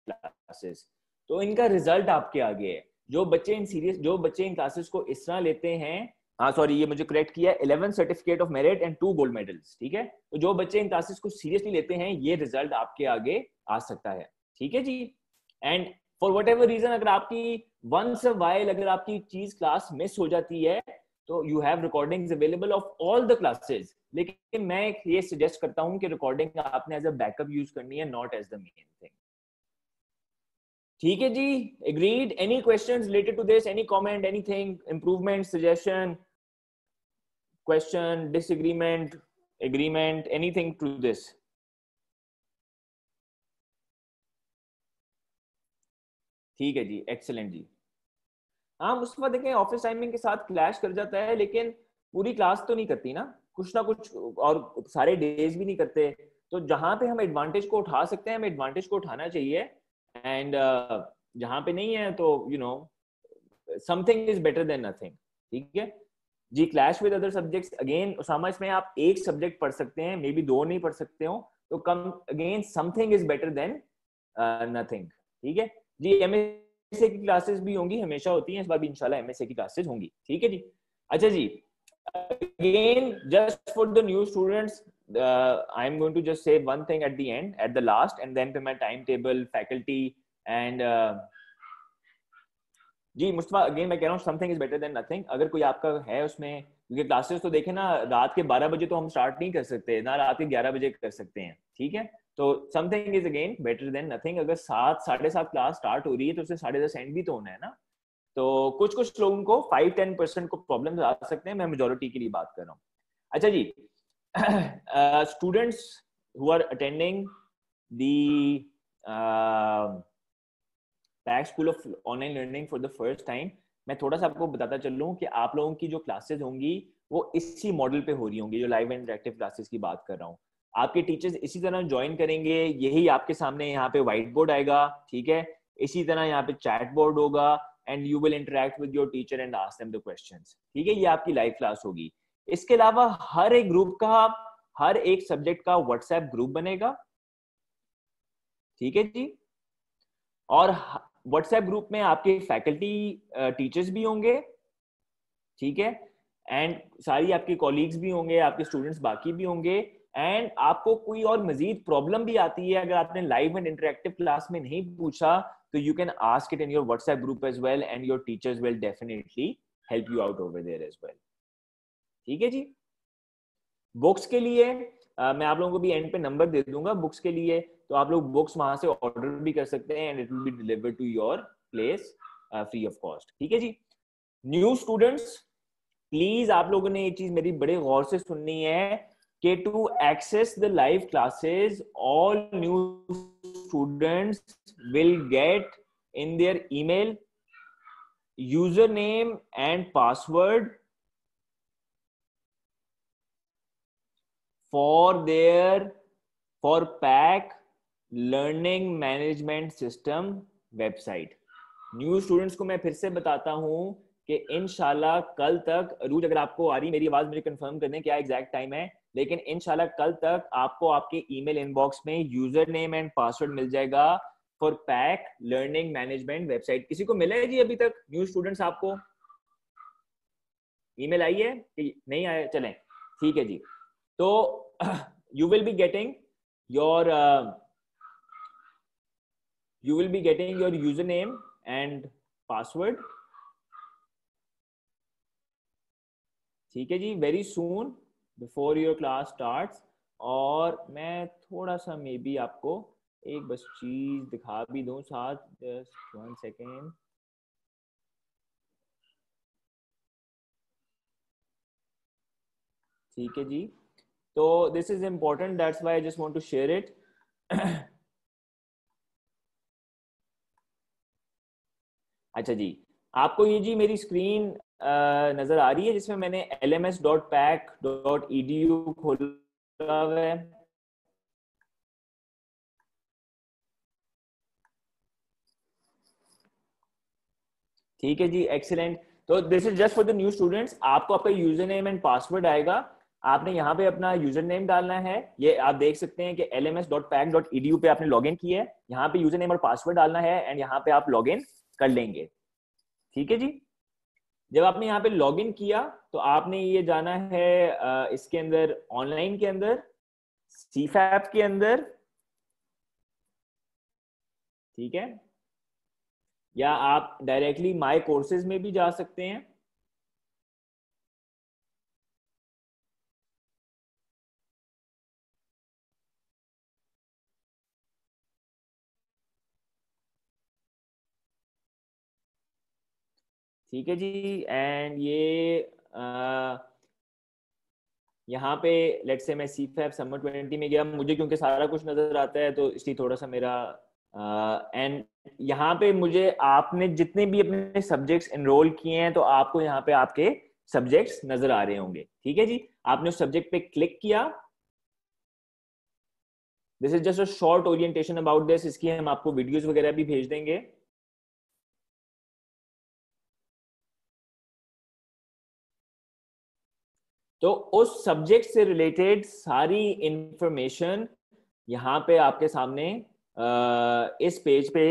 क्लासेस। तो इनका रिजल्ट आपके आगे है। जो बच्चे इन क्लासेस को इस तरह लेते हैं, हाँ सॉरी ये मुझे करेक्ट किया, 11 certificate of merit and 2 gold medals, ठीक है। तो जो बच्चे इन क्लासेस को सीरियसली लेते हैं, ये रिजल्ट आपके आगे आ सकता है, ठीक है जी। And for whatever reason, अगर आपकी वंस अ वाइल अगर आपकी चीज क्लास मिस हो जाती है, तो you have recordings available of all the classes, लेकिन मैं ये सजेस्ट करता हूं कि रिकॉर्डिंग आपने एज अ बैकअप यूज करनी है, not as the main thing, ठीक है जी। Agreed? Any questions related to this, any comment, anything, improvement, suggestion, question, disagreement, agreement, anything to this? ठीक है जी, एक्सीलेंट जी। हाँ मुस्तफा, देखें ऑफिस टाइमिंग के साथ क्लैश कर जाता है, लेकिन पूरी क्लास तो नहीं करती ना, कुछ ना कुछ, और सारे डेज भी नहीं करते। तो जहां पे हम एडवांटेज को उठा सकते हैं, हमें एडवांटेज को उठाना चाहिए। एंड जहां पे नहीं है तो you know something is better than nothing, ठीक है जी। Clash with other subjects, again Usama, इसमें आप एक सब्जेक्ट पढ़ सकते हैं, मे बी 2 नहीं पढ़ सकते हो, तो come again something is better than nothing, ठीक है जी। एमएसए की क्लासेस भी होंगी, हमेशा होती हैं, इस बार भी इंशाल्लाह एमएसए की क्लासेस होंगी, ठीक है जी। अच्छा जी, again just for the new students, I'm going to just say one thing at the end, at the last, and then to my timetable, faculty and जी मुस्तफा, अगेन मैं कह रहा हूँ something is better than nothing. अगर कोई आपका है उसमें, क्योंकि क्लासेस तो देखे ना, रात के 12 बजे तो हम स्टार्ट नहीं कर सकते ना, रात के 11 बजे कर सकते हैं, ठीक है। तो something is again better than nothing. अगर 7 साढ़े 7 क्लास स्टार्ट हो रही है तो उसे 10:30 एंड भी तो होना है ना। तो कुछ कुछ लोगों को 5-10% को प्रॉब्लम आ सकते हैं, मैं मेजोरिटी के लिए बात कर रहा हूँ। अच्छा जी, students who are attending the PAC school of online learning for the first time, मैं थोड़ा सा आपको बताता चल लूँ कि आप लोगों की जो क्लासेस होंगी वो इसी मॉडल पे हो रही होंगी, जो लाइव एंड इंटरेक्टिव क्लासेस की बात कर रहा हूँ। आपके टीचर्स इसी तरह ज्वाइन करेंगे, यही आपके सामने यहाँ पे व्हाइट बोर्ड आएगा, ठीक है, इसी तरह यहाँ पे चैट बोर्ड होगा, and you will interact with your teacher and ask them the questions, ठीक है। ये आपकी लाइव क्लास होगी। इसके अलावा हर एक ग्रुप का, हर एक सब्जेक्ट का व्हाट्सएप ग्रुप बनेगा, ठीक है जी। और व्हाट्सएप ग्रुप में आपके फैकल्टी टीचर्स भी होंगे, ठीक है, एंड सारी आपके कॉलीग्स भी होंगे, आपके स्टूडेंट्स बाकी भी होंगे। एंड आपको कोई और मजीद प्रॉब्लम भी आती है, अगर आपने लाइव एंड इंटरेक्टिव क्लास में नहीं पूछा, तो you can ask it in your WhatsApp group as well, and your teachers will definitely help you out over there as well. ठीक है जी। बुक्स के लिए मैं आप लोगों को भी एंड पे नंबर दे दूंगा बुक्स के लिए, तो आप लोग बुक्स वहां से ऑर्डर भी कर सकते हैं, and it will be delivered to your place free of cost. ठीक है जी। न्यू स्टूडेंट्स, प्लीज आप लोगों ने ये चीज मेरी बड़े गौर से सुननी है कि to access the live classes, all new students will get in their email user name and password for PAC learning management system website. New students को मैं फिर से बताता हूं कि इंशाल्लाह कल तक, रूज अगर आपको आ रही मेरी आवाज मुझे कंफर्म कर दें क्या एग्जैक्ट टाइम है, लेकिन इंशाल्लाह कल तक आपको आपके ईमेल इनबॉक्स में यूजर नेम एंड पासवर्ड मिल जाएगा for PAC learning management website. किसी को मिला है जी अभी तक? न्यू स्टूडेंट्स आपको ईमेल आई है कि नहीं आया? चलें ठीक है जी। तो you will be getting your username and password, ठीक है जी, very soon before your class starts। और मैं थोड़ा सा मे बी आपको एक बस चीज दिखा भी दूं साथ, just 1 second। ठीक है जी। तो this is important, that's why I just want to share it। अच्छा जी, आपको ये जी मेरी स्क्रीन नजर आ रही है जिसमें मैंने lms.pac.edu खोला हुआ है। ठीक है जी, एक्सीलेंट। तो this is just for the new students. आपको आपका यूजर नेम एंड पासवर्ड आएगा, आपने यहाँ पे अपना यूजर नेम डालना है। ये आप देख सकते हैं कि lms.pac.edu पे आपने लॉगिन किया है, यहाँ पे यूजर नेम और पासवर्ड डालना है, एंड यहाँ पे आप लॉगिन कर लेंगे। ठीक है जी। जब आपने यहाँ पे लॉगिन किया तो आपने ये जाना है इसके अंदर, ऑनलाइन के अंदर, सीफैप के अंदर, ठीक है, या आप डायरेक्टली माय कोर्सेज में भी जा सकते हैं। ठीक है जी। एंड ये यहाँ पे लेट्स से मैं सीफैप समर 20 में गया, मुझे क्योंकि सारा कुछ नजर आता है तो इसलिए थोड़ा सा मेरा एंड यहाँ पे मुझे आपने जितने भी अपने सब्जेक्ट्स एनरोल किए हैं तो आपको यहाँ पे आपके सब्जेक्ट्स नजर आ रहे होंगे। ठीक है जी। आपने उस सब्जेक्ट पे क्लिक किया। This is just a short orientation about this, इसकी हम आपको वीडियोस वगैरह भी भेज देंगे। तो उस सब्जेक्ट से रिलेटेड सारी इंफॉर्मेशन यहाँ पे आपके सामने इस पेज पे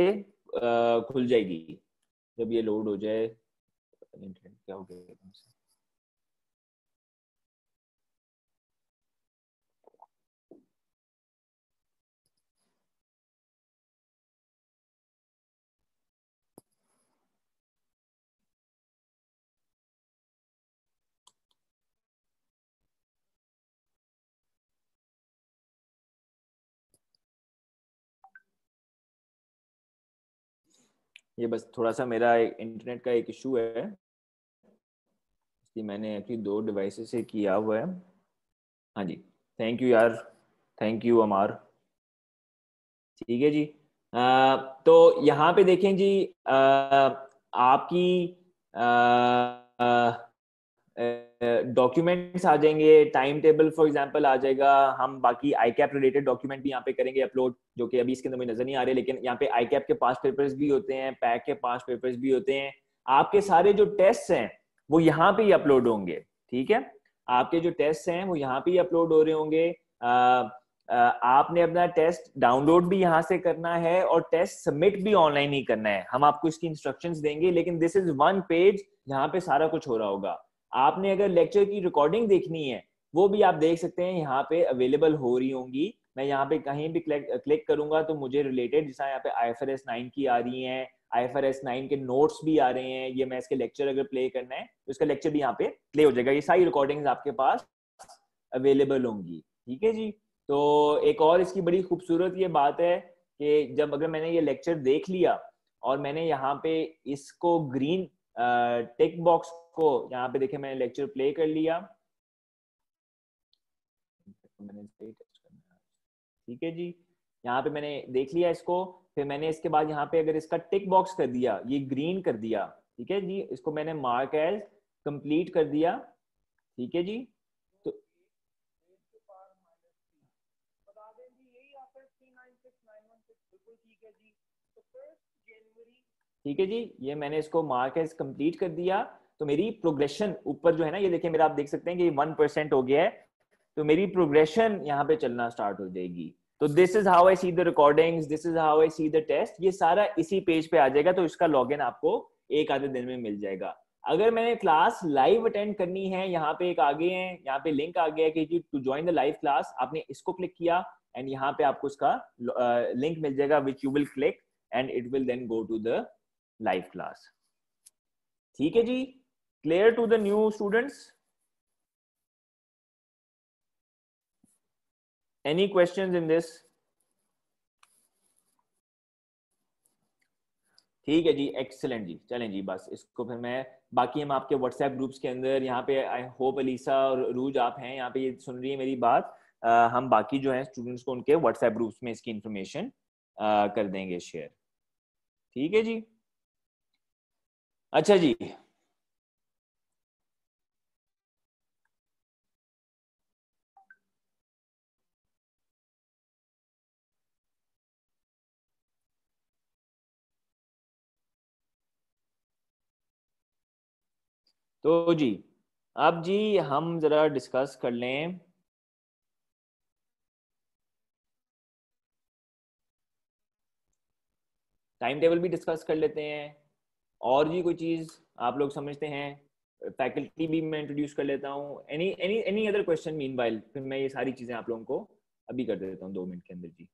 खुल जाएगी। जब ये लोड हो जाए, इंटरनेट क्या हो गया? ये बस थोड़ा सा मेरा इंटरनेट का एक इशू है, इसलिए मैंने एक्चुअली 2 डिवाइसेस से किया हुआ है। हाँ जी, थैंक यू यार, थैंक यू अमार। ठीक है जी। तो यहाँ पे देखें जी, आपकी डॉक्यूमेंट्स आ जाएंगे, टाइम टेबल फॉर एग्जांपल आ जाएगा। हम बाकी आई कैप रिलेटेड डॉक्यूमेंट भी यहाँ पे करेंगे अपलोड, जो कि अभी इसके अंदर मुझे नजर नहीं आ रहे, लेकिन यहाँ पे आई कैप के 5 पेपर्स भी होते हैं, पैक के 5 पेपर्स भी होते हैं। आपके सारे जो टेस्ट हैं वो यहाँ पे ही अपलोड होंगे। ठीक है, आपके जो टेस्ट हैं वो यहाँ पे ही अपलोड हो रहे होंगे। आपने अपना टेस्ट डाउनलोड भी यहाँ से करना है और टेस्ट सबमिट भी ऑनलाइन ही करना है। हम आपको इसकी इंस्ट्रक्शंस देंगे, लेकिन दिस इज वन पेज जहाँ पे सारा कुछ हो रहा होगा। आपने अगर लेक्चर की रिकॉर्डिंग देखनी है वो भी आप देख सकते हैं, यहाँ पे अवेलेबल हो रही होंगी। मैं यहाँ पे कहीं भी क्लिक करूंगा तो मुझे रिलेटेड, जैसा यहाँ पे IFRS 9 की आ रही है, IFRS 9 के नोट्स भी आ रहे हैं। ये मैं इसके लेक्चर अगर प्ले करना है तो इसका लेक्चर भी यहाँ पे प्ले हो जाएगा। ये सारी रिकॉर्डिंग्स आपके पास अवेलेबल होंगी, ठीक है जी। तो एक और इसकी बड़ी खूबसूरत ये बात है कि जब अगर मैंने ये लेक्चर देख लिया और मैंने यहाँ पे इसको ग्रीन टिक बॉक्स को यहाँ पे देखे, मैंने लेक्चर प्ले कर लिया, ठीक है जी। यहाँ पे मैंने देख लिया इसको, फिर मैंने इसके बाद यहाँ पे अगर इसका टिक बॉक्स कर दिया, ये ग्रीन कर दिया, ठीक है जी, इसको मैंने मार्क एज कंप्लीट कर दिया, ठीक है जी। तो ठीक है जी, ये मैंने इसको मार्क एज कंप्लीट कर दिया। तो मेरी प्रोग्रेशन ऊपर जो है ना, ये देखिए मेरा, आप देख सकते हैं कि 1% हो गया है। तो मेरी प्रोग्रेशन यहाँ पे चलना स्टार्ट हो जाएगी। तो this is how I see the recordings, this is how I see the test. ये सारा इसी पेज पे आ जाएगा। तो इसका लॉगिन आपको एक आधे दिन में मिल जाएगा। अगर मैंने क्लास लाइव अटेंड करनी है, यहाँ पे एक आगे है, यहाँ पे लिंक आ गया है कि to join the live class, आपने इसको क्लिक किया एंड यहाँ पे आपको इसका लिंक मिल जाएगा, which you will click and it will then go to the live class. ठीक है जी, clear to the new students? Any questions in this? ठीक है जी, एक्सीलेंट जी। चलें जी, बस इसको फिर मैं, बाकी हम आपके व्हाट्सएप ग्रुप्स के अंदर, यहाँ पे आई होप अलीसा और रूज आप हैं यहाँ पे, ये सुन रही है मेरी बात, हम बाकी जो है स्टूडेंट्स को उनके व्हाट्सएप ग्रुप्स में इसकी इंफॉर्मेशन कर देंगे शेयर। ठीक है जी, अच्छा जी। तो जी अब जी हम जरा डिस्कस कर लें, टाइम टेबल भी डिस्कस कर लेते हैं, और भी कोई चीज आप लोग समझते हैं, फैकल्टी भी मैं इंट्रोड्यूस कर लेता हूँ। Any any any other question meanwhile, फिर मैं ये सारी चीजें आप लोगों को अभी कर देता हूँ 2 मिनट के अंदर जी।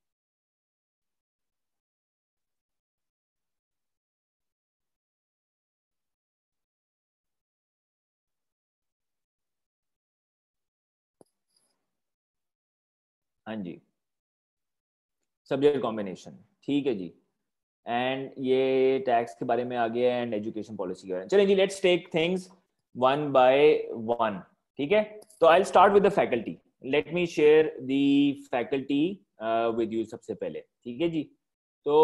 हाँ जी, सब्जेक्ट कॉम्बिनेशन, ठीक है जी। एंड ये टैक्स के बारे में आ गया एंड एजुकेशन पॉलिसी के बारे में। चलिए जी, let's take things one by one, ठीक है। तो I will start with the faculty. Let me share the faculty with you सबसे पहले, ठीक है जी। तो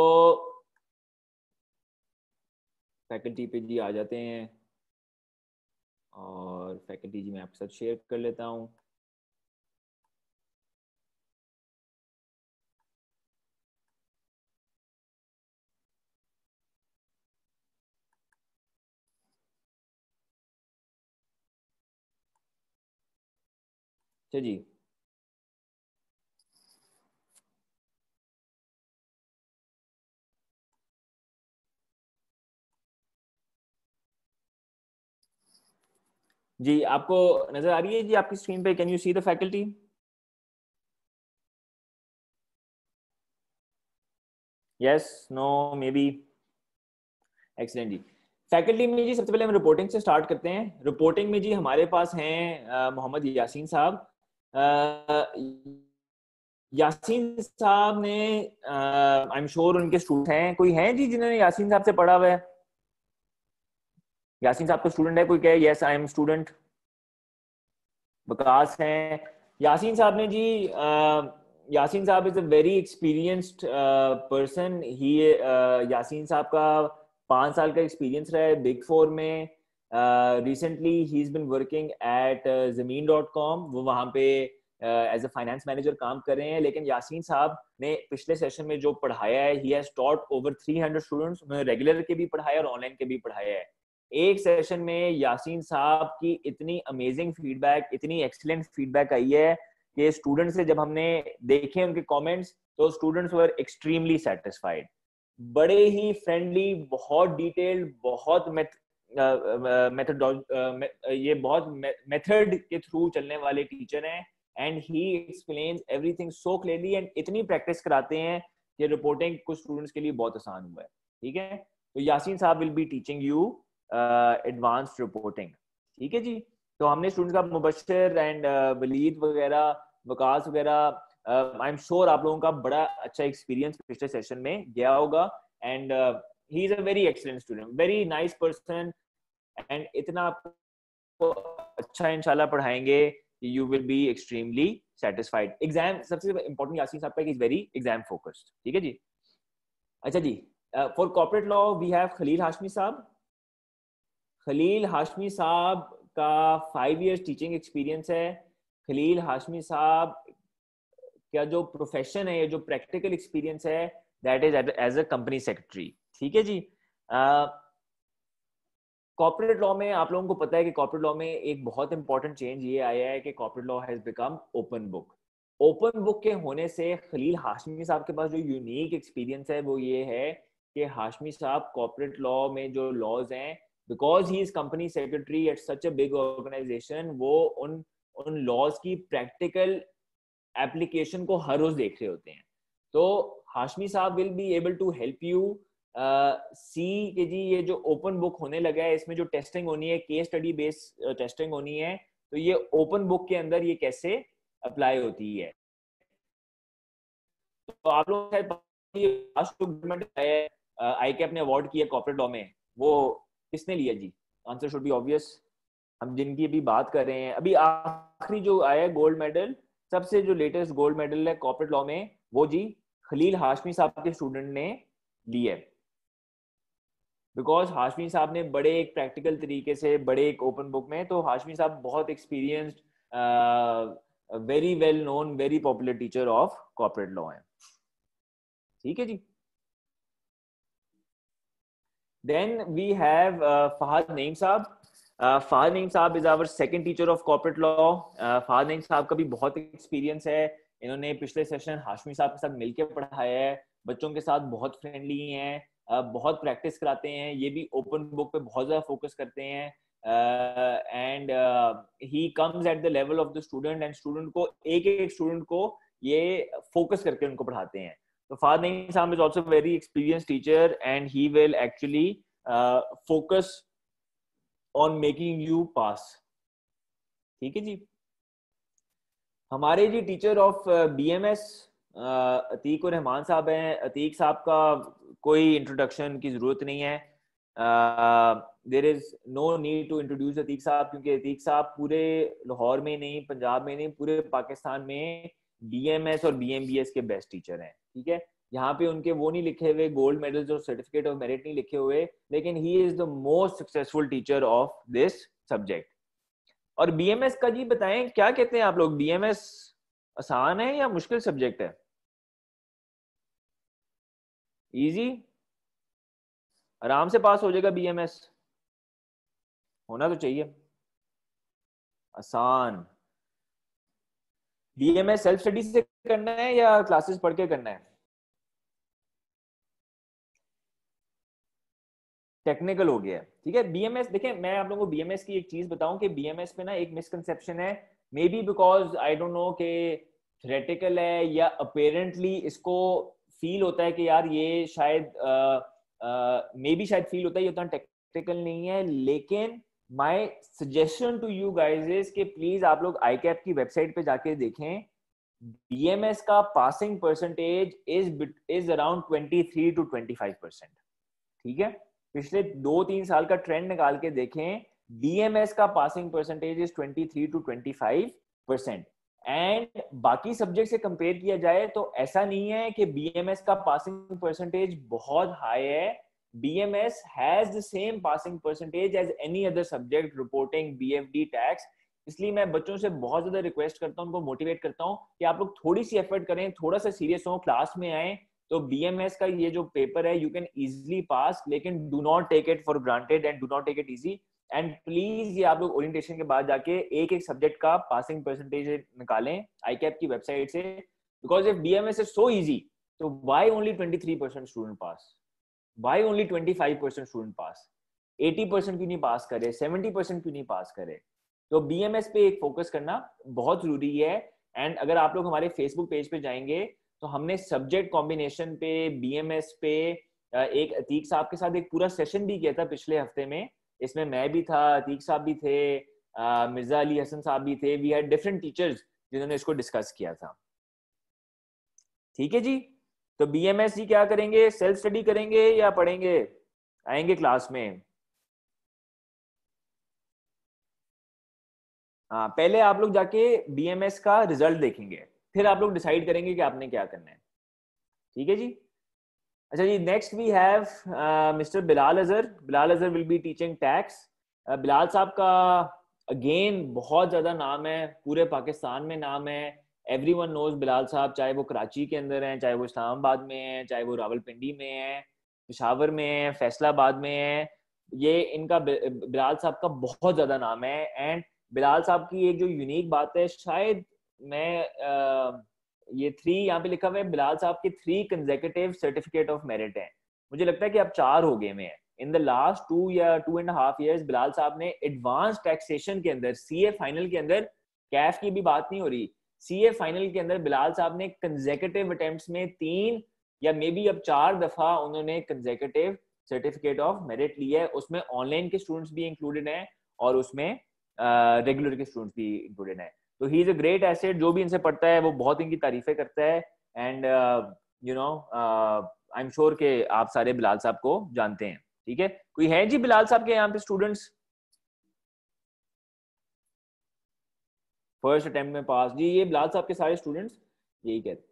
फैकल्टी पे जी आ जाते हैं, और फैकल्टी जी मैं आपके साथ शेयर कर लेता हूँ। अच्छा जी, जी आपको नजर आ रही है जी आपकी स्क्रीन पे? Can you see the faculty? Yes, no, maybe? Excellent जी। फैकल्टी में जी सबसे पहले हम रिपोर्टिंग से स्टार्ट करते हैं। रिपोर्टिंग में जी हमारे पास हैं मोहम्मद यासीन साहब। यासीन साहब ने, आई एम श्योर उनके स्टूडेंट हैं, कोई हैं जी जिन्होंने यासीन साहब से पढ़ा हुआ है? यासीन साहब का स्टूडेंट है कोई? कहे yes I am student. Waqas हैं। यासीन साहब ने जी, यासीन साहब is a very experienced person. ही यासीन साहब का 5 साल का एक्सपीरियंस रहा है बिग 4 में। Recently he is been working at ज़मीन.com, वो वहाँ पे एज अ फाइनेंस मैनेजर काम कर रहे हैं। लेकिन यासीन साहब ने पिछले सेशन में जो पढ़ाया है, he has taught over 300 students. उन्होंने रेगुलर के भी पढ़ाया और ऑनलाइन के भी पढ़ाया है। एक सेशन में यासीन साहब की इतनी अमेजिंग फीडबैक, इतनी एक्सीलेंट फीडबैक आई है कि स्टूडेंट से जब हमने देखे उनके कमेंट्स तो स्टूडेंट्स वर एक्सट्रीमली सेटिस्फाइड, बड़े ही फ्रेंडली, बहुत डिटेल्ड, बहुत ये बहुत मेथड के थ्रू चलने वाले टीचर हैं and he explains everything so clearly and इतनी प्रैक्टिस कराते हैं कि रिपोर्टिंग कुछ स्टूडेंट्स के लिए बहुत आसान हुआ है। ठीक है, तो यासीन साहब will be teaching you advanced reporting. ठीक है जी, तो हमने स्टूडेंट्स का मुबश्शिर एंड वलीद वगैरह, वकास वगैरह, आई एम श्योर आप लोगों का बड़ा अच्छा एक्सपीरियंस पिछले सेशन में गया होगा and he is a very excellent student, very nice person and इतना आपको अच्छा इंशाल्लाह पढ़ाएंगे कि you will be extremely satisfied. Exam सबसे इंपॉर्टेंट यासीन साहब का इज वेरी एग्जाम फोकस्ड। ठीक है जी, अच्छा जी, for corporate law we have Khalil Hashmi साहब। खलील हाशमी साहब का 5 years टीचिंग एक्सपीरियंस है। खलील हाशमी साहब का जो प्रोफेशन है, जो प्रैक्टिकल एक्सपीरियंस है, that is as a company secretary. ठीक है जी, कॉर्पोरेट लॉ में आप लोगों को पता है कि कॉर्पोरेट लॉ में एक बहुत इंपॉर्टेंट चेंज ये आया है कि corporate law has become open book. Open book के होने से खलील हाशमी साहब के पास जो यूनिक एक्सपीरियंस है वो ये है कि हाशमी साहब कॉर्पोरेट लॉ में जो लॉज हैं, because he is company secretary at such a big organisation, वो उन लॉज की प्रैक्टिकल एप्लीकेशन को हर रोज देख रहे होते हैं। तो हाशमी साहब will be able to help you सी के जी ये जो ओपन बुक होने लगा है, इसमें जो टेस्टिंग होनी है, केस स्टडी बेस्ड टेस्टिंग होनी है, तो ये ओपन बुक के अंदर ये कैसे अप्लाई होती है। तो आप लोग आईकैप ने अवार्ड किया कॉर्पोरेट लॉ में, वो किसने लिया जी? Answer should be obvious. हम जिनकी अभी बात कर रहे हैं, अभी आखिरी जो आया गोल्ड मेडल, सबसे जो लेटेस्ट गोल्ड मेडल है कॉर्पोरेट लॉ में, वो जी खलील हाशमी साहब के स्टूडेंट ने ली है। बिकॉज हाशमी साहब ने बड़े एक प्रैक्टिकल तरीके से, बड़े एक ओपन बुक में, तो हाशमी साहब बहुत experienced, very well known, very popular teacher of corporate law है। ठीक है जी, then we have Fahad Naeem साहब। फहद नईम साहब is our second teacher of corporate law. Fahad Naeem साहब का भी बहुत एक्सपीरियंस है, इन्होंने पिछले सेशन हाशमी साहब के साथ मिलकर पढ़ाया है, बच्चों के साथ बहुत फ्रेंडली हैं, बहुत प्रैक्टिस कराते हैं, ये भी ओपन बुक पे बहुत ज्यादा फोकस करते हैं and he comes at the level of the student and student को एक स्टूडेंट को ये फोकस करके उनको पढ़ाते हैं। So Fahad Naeem Sam is also a very experienced teacher and he will actually focus on making you pass. ठीक है जी, हमारे जी टीचर ऑफ BMS अतीक और रहमान साहब हैं। अतीक साहब का कोई इंट्रोडक्शन की जरूरत नहीं है, there is no need to introduce Atiq साहब, क्योंकि अतीक साहब पूरे लाहौर में नहीं, पंजाब में नहीं, पूरे पाकिस्तान में BMS और BMBS के बेस्ट टीचर हैं। ठीक है, यहाँ पे उनके वो नहीं लिखे हुए गोल्ड मेडल्स और सर्टिफिकेट ऑफ मेरिट नहीं लिखे हुए, लेकिन he is the most successful teacher of this subject. और BMS का जी बताएं क्या कहते हैं आप लोग, BMS आसान है या मुश्किल सब्जेक्ट है? इजी, आराम से पास हो जाएगा BMS, होना तो चाहिए आसान। BMS सेल्फ स्टडी से करना है या क्लासेस पढ़ के करना है? टेक्निकल हो गया है। ठीक है, BMS देखें, मैं आप लोगों को BMS की एक चीज बताऊं कि BMS पे ना एक मिसकंसेप्शन है, may be because I don't no कि थ्योरेटिकल है या अपेरेंटली इसको फील होता है कि यार ये शायद मे बी शायद फील होता है ये उतना टेक्निकल नहीं है, लेकिन my suggestion to you guys is कि प्लीज आप लोग आईकैप की वेबसाइट पे जाके देखें, BMS का passing percentage is around 23 to 25%। ठीक है, पिछले 2-3 साल का ट्रेंड निकाल के देखें, BMS का passing percentage is 23 to 25%। And बाकी सब्जेक्ट से कंपेयर किया जाए तो ऐसा नहीं है कि BMS का पासिंग परसेंटेज बहुत हाई है। BMS has the same passing percentage as any other subject, reporting, BFD, tax. इसलिए मैं बच्चों से बहुत ज्यादा रिक्वेस्ट करता हूँ, उनको मोटिवेट करता हूँ कि आप लोग थोड़ी सी एफर्ट करें, थोड़ा सा सीरियस हो, क्लास में आए, तो BMS का ये जो पेपर है यू कैन इजीली पास, लेकिन do not take it for granted and do not take it easy. And please ये आप लोग ओरिएंटेशन के बाद जाके एक एक सब्जेक्ट का पासिंग परसेंटेज निकालें ICAP की वेबसाइट से, because if BMS is so easy, तो why only 23% student pass, why only 25% student pass, 80% क्यों नहीं पास करे, 70% क्यों नहीं पास करे? तो BMS पे एक फोकस करना बहुत जरूरी है। एंड अगर आप लोग हमारे फेसबुक पेज पे जाएंगे तो हमने सब्जेक्ट कॉम्बिनेशन पे, BMS पे एक अतीक साहब के साथ एक पूरा सेशन भी किया था पिछले हफ्ते में। इसमें मैं भी था, अतीक साहब भी थे, मिर्जा अली हसन साहब भी थे। वी हैड डिफरेंट टीचर्स जिन्होंने इसको डिस्कस किया था। ठीक है जी। तो BMS जी क्या करेंगे, सेल्फ स्टडी करेंगे या पढ़ेंगे, आएंगे क्लास में? हाँ, पहले आप लोग जाके BMS का रिजल्ट देखेंगे, फिर आप लोग डिसाइड करेंगे कि आपने क्या करना है। ठीक है जी। अच्छा जी, next we have mister Bilal Azhar. Bilal Azhar will be teaching tax. Bilal साहब का अगेन बहुत ज्यादा नाम है, पूरे पाकिस्तान में नाम है। एवरीवन नोज बिलाल साहब, चाहे वो कराची के अंदर हैं, चाहे वो इस्लामाबाद में है, चाहे वो रावलपिंडी में है, पेशावर में है, फैसलाबाद में है। ये इनका बिलाल साहब का बहुत ज्यादा नाम है। एंड बिलाल साहब की एक जो यूनिक बात है, शायद मैं ये 3 यहाँ पे लिखा हुआ है, बिलाल साहब के 3 कंसेक्यूटिव सर्टिफिकेट ऑफ मेरिट है। मुझे लगता है कि अब 4 हो गए में है। इन द लास्ट 2 या 2.5 ईयर्स बिलाल साहब ने एडवांस टैक्सेशन के अंदर, CA फाइनल के अंदर, कैफ की भी बात नहीं हो रही, CA फाइनल के अंदर बिलाल साहब ने कंसेक्यूटिव अटेम्प्ट्स में 3 या मे बी अब 4 दफा उन्होंने कंसेक्यूटिव सर्टिफिकेट ऑफ मेरिट लिया है। उसमें ऑनलाइन के स्टूडेंट्स भी इंक्लूडेड हैं और उसमें रेगुलर के स्टूडेंट्स भी इंक्लूडेड हैं। तो he is a great asset. जो भी इनसे पढ़ता है वो बहुत इनकी तारीफें करता है। And you know I am sure कि आप सारे बिलाल साहब को जानते हैं। ठीक है, कोई है जी बिलाल साहब के यहाँ पे स्टूडेंट्स? फर्स्ट अटेम्प्ट में पास जी, ये बिलाल साहब के सारे स्टूडेंट्स यही कहते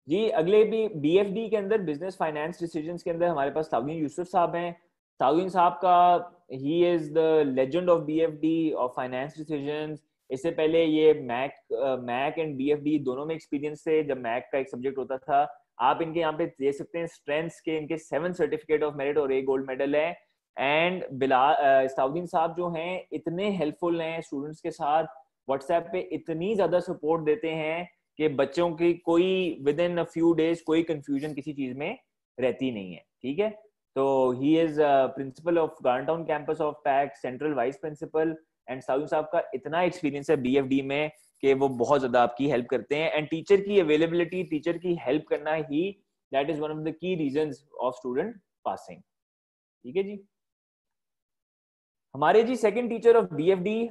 जी। अगले भी BFD के अंदर, बिजनेस फाइनेंस डिसीजंस के अंदर हमारे पास ताउद्दीन यूसुफ साहब हैं। ताउद्दीन साहब का, he is the legend of BFD of finance decisions. इससे पहले ये मैक एंड BFD दोनों में एक्सपीरियंस थे, जब मैक का एक सब्जेक्ट होता था। आप इनके यहाँ पे देख सकते हैं स्ट्रेंथ्स के, इनके 7 सर्टिफिकेट ऑफ मेरिट और 1 गोल्ड मेडल है। एंड ताउद्दीन साहब जो हैं इतने हेल्पफुल हैं स्टूडेंट्स के साथ, व्हाट्सएप पे इतनी ज्यादा सपोर्ट देते हैं कि बच्चों की कोई within a few days कोई कंफ्यूजन किसी चीज में रहती नहीं है। ठीक है, तो he is principal of Garden Town campus of tax, central vice principal. And Saudi साहब का इतना एक्सपीरियंस है BFD में कि वो बहुत ज्यादा आपकी हेल्प करते हैं। एंड टीचर की अवेलेबिलिटी, टीचर की हेल्प करना ही, that is one of the key reasons of student passing. ठीक है जी। हमारे जी सेकंड टीचर ऑफ BFD,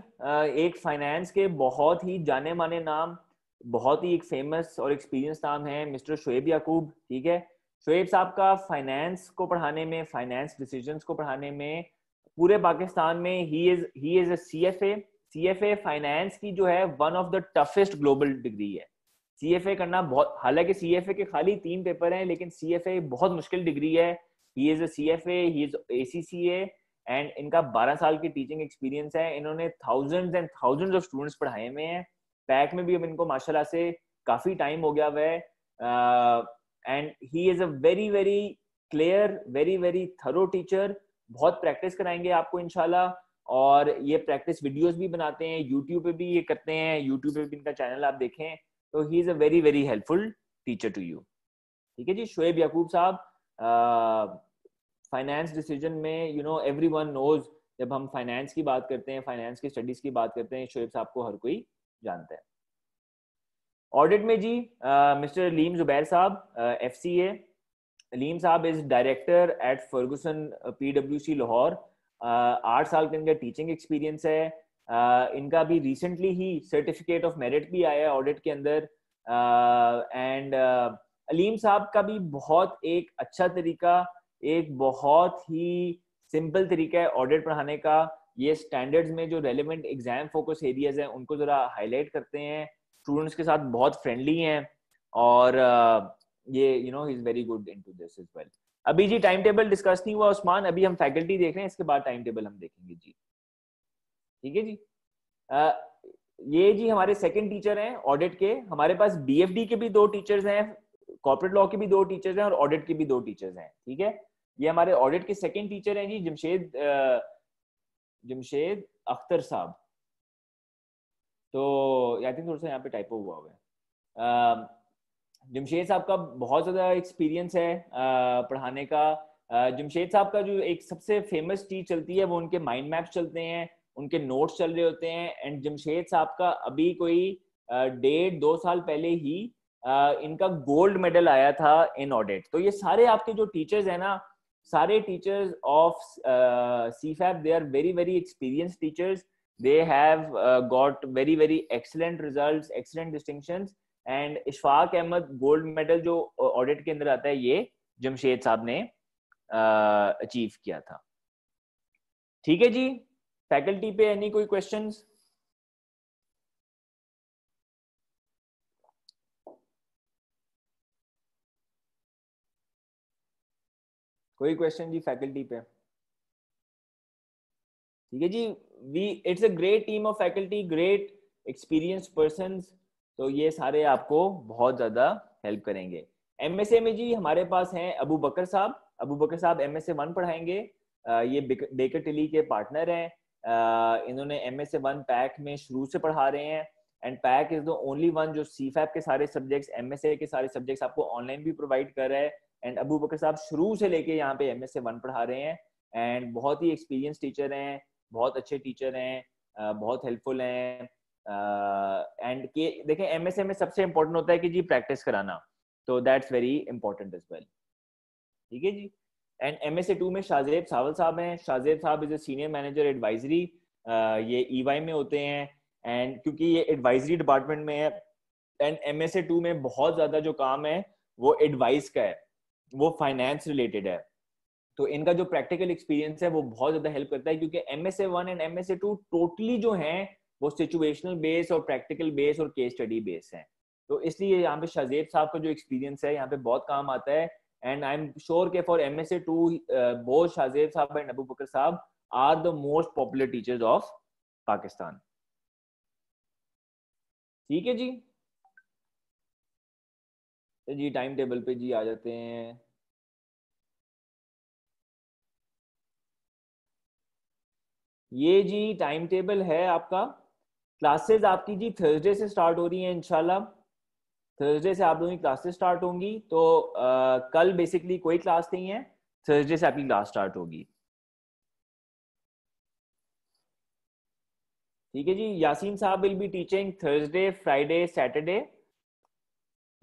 एक फाइनेंस के बहुत ही जाने माने नाम, बहुत ही एक फेमस और एक्सपीरियंस नाम है, मिस्टर शोएब याकूब। ठीक है, शोएब साहब का फाइनेंस को पढ़ाने में, फाइनेंस डिसीजंस को पढ़ाने में पूरे पाकिस्तान में ही इज अ CFA फाइनेंस की जो है one of the toughest global degree है। CFA करना बहुत, हालांकि CFA के खाली 3 पेपर हैं, लेकिन CFA बहुत मुश्किल डिग्री है। ही is a CFA, he is ACCA। And इनका 12 साल की टीचिंग एक्सपीरियंस है। इन्होंने thousands and thousands of students पढ़ाए हुए हैं। पैक में भी अब इनको माशाल्लाह से काफी टाइम हो गया हुआ है। And he is a very very clear, very very thorough teacher. बहुत प्रैक्टिस कराएंगे आपको इंशाल्लाह। और ये प्रैक्टिस वीडियोस भी बनाते हैं, यूट्यूब पे भी ये करते हैं, यूट्यूब पे भी इनका चैनल आप देखें। तो he is a very very helpful teacher to you. ठीक है जी। शोएब याकूब साहब, फाइनेंस डिसीजन में, यू नो एवरीवन नोज, जब हम फाइनेंस की बात करते हैं, फाइनेंस की स्टडीज की बात करते हैं, शोएब साहब को हर कोई जानता है। ऑडिट में जी मिस्टर अलीम जुबैर साहब, FCA। अलीम साहब is director at Ferguson PwC Lahore. 8 साल का इनका टीचिंग एक्सपीरियंस है। इनका भी recently he certificate of merit भी आया है ऑडिट के अंदर। एंड अलीम साहब का भी बहुत एक अच्छा तरीका, एक बहुत ही सिंपल तरीका है ऑडिट पढ़ाने का। ये स्टैंडर्ड्स में जो रेलेवेंट एग्जाम फोकस एरियाज हैं उनको जरा हाईलाइट करते हैं, स्टूडेंट्स के साथ बहुत फ्रेंडली हैं। और ये you know he is very good into this as well. अभी जी टाइम टेबल डिस्कस नहीं हुआ उस्मान, अभी हम फैकल्टी देख रहे हैं, इसके बाद टाइम टेबल हम देखेंगे जी। ठीक है जी। ये जी हमारे सेकंड टीचर हैं ऑडिट के। हमारे पास BFD के भी 2 टीचर्स हैं, कॉर्पोरेट लॉ के भी 2 टीचर्स हैं और ऑडिट के भी 2 टीचर्स हैं। ठीक है, ये हमारे ऑडिट के सेकंड टीचर हैं जी, जमशेद अख्तर साहब, तो आई थिंक थोड़ा सा यहाँ पे टाइपो हुआ है। जमशेद साहब का बहुत ज़्यादा एक्सपीरियंस है पढ़ाने का। जमशेद साहब का जो एक सबसे फेमस चीज़ चलती है वो उनके माइंड मैप्स चलते हैं, उनके नोट्स चल रहे होते हैं। एंड जमशेद साहब का अभी कोई 1.5-2 साल पहले ही इनका गोल्ड मेडल आया था इन ऑडिट। तो ये सारे आपके जो टीचर्स हैं ना, सारे teachers of CFAP, they are very very experience teachers, they have got very very excellent results, excellent distinctions। And Ishfaq Ahmed gold medal जो ऑडिट के अंदर आता है ये जमशेद साहब ने अचीव किया था। ठीक है जी, फैकल्टी पे एनी कोई क्वेश्चंस? कोई क्वेश्चन जी फैकल्टी पे? ठीक है जी, we it's a great team of faculty, great experience persons, तो ये सारे आपको बहुत ज्यादा हेल्प करेंगे। एमएसए में जी हमारे पास हैं अबू बकर साहब। अबू बकर साहब एमएसए 1 पढ़ाएंगे। ये बेकर टिली के पार्टनर हैं। इन्होंने एमएसए 1 पैक में शुरू से पढ़ा रहे हैं। And pack is the only one जो सीफैप के सारे सब्जेक्ट्स, एमएसए के सारे सब्जेक्ट्स आपको ऑनलाइन भी प्रोवाइड कर रहा है। एंड अबू बकर साहब शुरू से लेके यहाँ पे एमएसए 1 पढ़ा रहे हैं। एंड बहुत ही एक्सपीरियंस टीचर हैं, बहुत अच्छे टीचर हैं, बहुत हेल्पफुल हैं। एंड के देखें, एमएसए में सबसे इंपॉर्टेंट होता है कि जी प्रैक्टिस कराना, तो that's very important as well. ठीक है जी। एंड एमएसए 2 में शाहजेब सावल साहब हैं। शाहजेब साहब is a senior manager advisory, ये ईवाई में होते हैं। एंड क्योंकि ये एडवाइजरी डिपार्टमेंट में है, एंड एमएसए 2 में बहुत ज्यादा जो काम है वो एडवाइस का है, वो फाइनेंस रिलेटेड है। तो इनका जो प्रैक्टिकल एक्सपीरियंस है वो बहुत ज्यादा हेल्प करता है, क्योंकि एमएसए 1 एंड एमएसए 2 टोटली जो हैं वो सिचुएशनल बेस और प्रैक्टिकल बेस और केस स्टडी बेस हैं। तो इसलिए यहाँ पे शाहजेब साहब का जो एक्सपीरियंस है यहाँ पे बहुत काम आता है। एंड आई एम श्योर के फॉर एमएसए 2 बोथ शाहजेब साहब एंड अबू बकर साहब are the most popular teachers of Pakistan. ठीक है जी। तो जी टाइम टेबल पे जी आ जाते हैं। ये जी टाइम टेबल है आपका। क्लासेस आपकी जी थर्सडे से स्टार्ट हो रही हैं इंशाल्लाह। थर्सडे से आप लोगों की क्लासेस स्टार्ट होंगी। तो कल बेसिकली कोई क्लास नहीं है, थर्सडे से आपकी क्लास स्टार्ट होगी। ठीक है जी। यासीन साहब will be teaching Thursday Friday Saturday.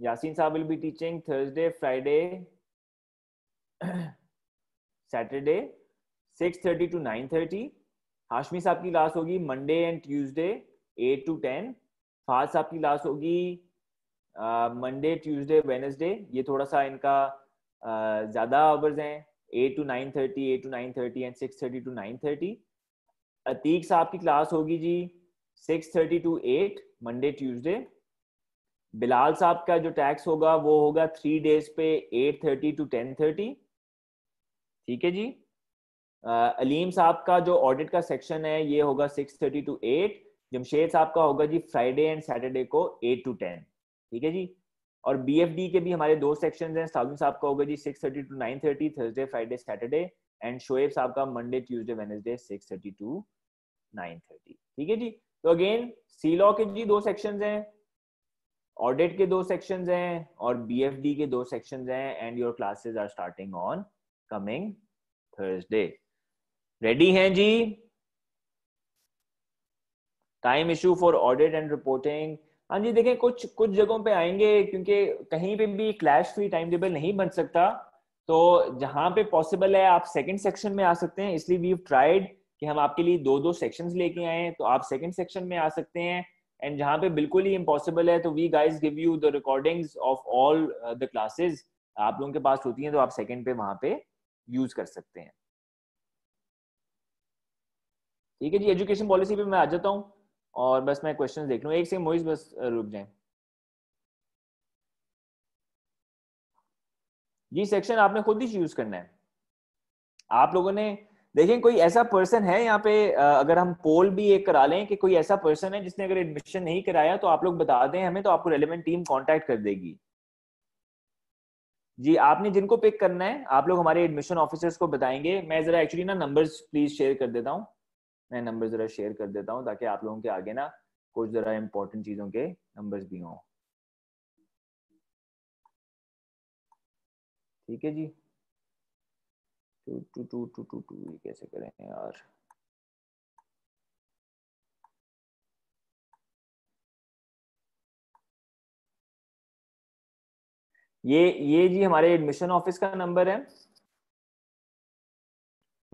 Yaseen साहब will be teaching Thursday Friday Saturday 6:30 to 9:30। Hashmi साहब की क्लास होगी Monday and Tuesday 8 to 10। Faaz साहब की क्लास होगी मंडे ट्यूसडे वेडनेसडे, ये थोड़ा सा इनका ज्यादा आवर्स हैं, 8 to 9:30, 8 to 9:30 and 6:30 to 9:30। Atiq साहब की क्लास होगी जी 6:30 to 8 मंडे ट्यूसडे। बिलाल साहब का जो टैक्स होगा वो होगा 3 days पे 8:30 to 10:30। ठीक है जी। अलीम साहब का जो ऑडिट का सेक्शन है ये होगा 6:30 to 8। जमशेद साहब का होगा जी फ्राइडे एंड सैटरडे को 8 to 10। ठीक है जी। और बीएफडी के भी हमारे 2 सेक्शंस हैं। साउदी साहब का होगा जी 6:30 to 9:30 Thursday Friday Saturday. And Shoaib साहब का मंडे ट्यूसडे वेडनेसडे 6:30 to 9:30। ठीक है जी। तो अगेन सी लॉ के जी 2 सेक्शंस हैं, ऑडिट के 2 सेक्शंस हैं और बीएफडी के 2 सेक्शंस हैं। And your classes are starting on coming Thursday. Ready हैं जी? Time issue for audit and reporting. हाँ जी, देखें कुछ कुछ जगहों पे आएंगे, क्योंकि कहीं पे भी क्लैश फ्री टाइम टेबल नहीं बन सकता। तो जहां पे पॉसिबल है आप सेकंड सेक्शन में आ सकते हैं। इसलिए वी ट्राइड कि हम आपके लिए 2-2 सेक्शंस लेके आए, तो आप सेकंड सेक्शन में आ सकते हैं। एंड जहां पे बिल्कुल ही इम्पॉसिबल है तो we guys give you the recordings of all the classes, आप लोगों के पास होती हैं, तो आप सेकंड पे वहां पे यूज कर सकते हैं। ठीक है जी। एजुकेशन पॉलिसी पे मैं आ जाता हूँ और बस मैं क्वेश्चन देख लूँ। एक से मोइज बस रुक जाए जी। सेक्शन आपने खुद ही यूज करना है। आप लोगों ने देखें कोई ऐसा पर्सन है यहाँ पे, अगर हम पोल भी एक करा लें कि कोई ऐसा पर्सन है जिसने अगर एडमिशन नहीं कराया तो आप लोग बता दें हमें, तो आपको रेलेवेंट टीम कांटेक्ट कर देगी। जी आपने जिनको पिक करना है आप लोग हमारे एडमिशन ऑफिसर्स को बताएंगे। मैं जरा एक्चुअली ना नंबर्स प्लीज शेयर कर देता हूँ। मैं नंबर जरा शेयर कर देता हूँ ताकि आप लोगों के आगे ना कुछ जरा इंपॉर्टेंट चीजों के नंबर्स भी हों। ठीक है जी। 2 ये कैसे करें यार। ये जी हमारे एडमिशन ऑफिस का नंबर है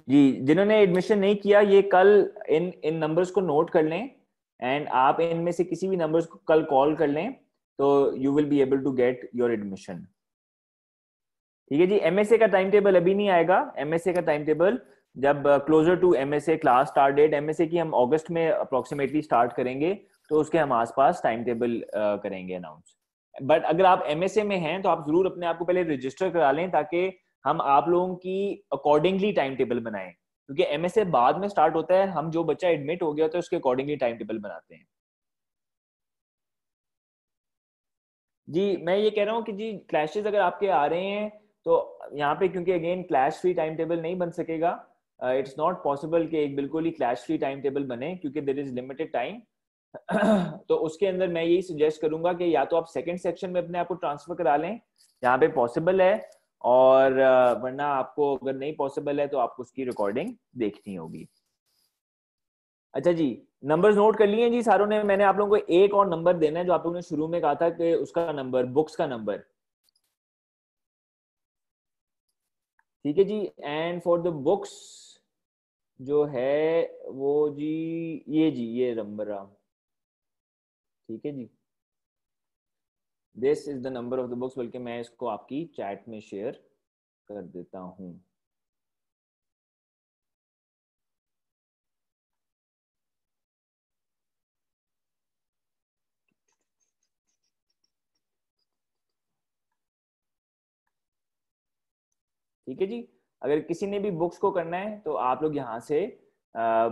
जी। जिन्होंने एडमिशन नहीं किया ये कल इन इन नंबर्स को नोट कर लें एंड आप इनमें से किसी भी नंबर्स को कल कॉल कर लें तो you will be able to get your admission. ठीक है जी। एमएसए का टाइम टेबल अभी नहीं आएगा। एमएसए का टाइम टेबल जब closer to MSA class start date, MSA की हम अगस्त में अप्रोक्सीमेटली स्टार्ट करेंगे तो उसके हम आसपास टाइम टेबल करेंगे अनाउंस। बट अगर आप एमएसए में हैं तो आप जरूर अपने आप को पहले रजिस्टर करा लें ताकि हम आप लोगों की अकॉर्डिंगली टाइम टेबल बनाएं, क्योंकि एमएसए बाद में स्टार्ट होता है। हम जो बच्चा एडमिट हो गया होता है उसके अकॉर्डिंगली टाइम टेबल बनाते हैं। जी मैं ये कह रहा हूँ कि जी क्लैशेस अगर आपके आ रहे हैं तो यहाँ पे, क्योंकि again clash free time table नहीं बन सकेगा। इट्स नॉट पॉसिबल कि एक बिल्कुल ही क्लैश फ्री टाइम टेबल बने क्योंकि देयर इज लिमिटेड टाइम। तो उसके अंदर मैं यही सजेस्ट करूंगा कि या तो आप सेकंड सेक्शन में अपने आप को ट्रांसफर करा लें जहाँ पे पॉसिबल है, और वरना आपको अगर नहीं पॉसिबल है तो आपको उसकी रिकॉर्डिंग देखनी होगी। अच्छा जी, नंबर्स नोट कर लिए जी सारों ने। मैंने आप लोगों को एक और नंबर देना है जो आप लोगों ने शुरू में कहा था कि उसका नंबर, बुक्स का नंबर। ठीक है जी। एंड फॉर द बुक्स जो है वो जी ये नंबर रहा। ठीक है जी। This is the number of the books, बल्कि मैं इसको आपकी चैट में शेयर कर देता हूं। ठीक है जी। अगर किसी ने भी बुक्स को करना है तो आप लोग यहाँ से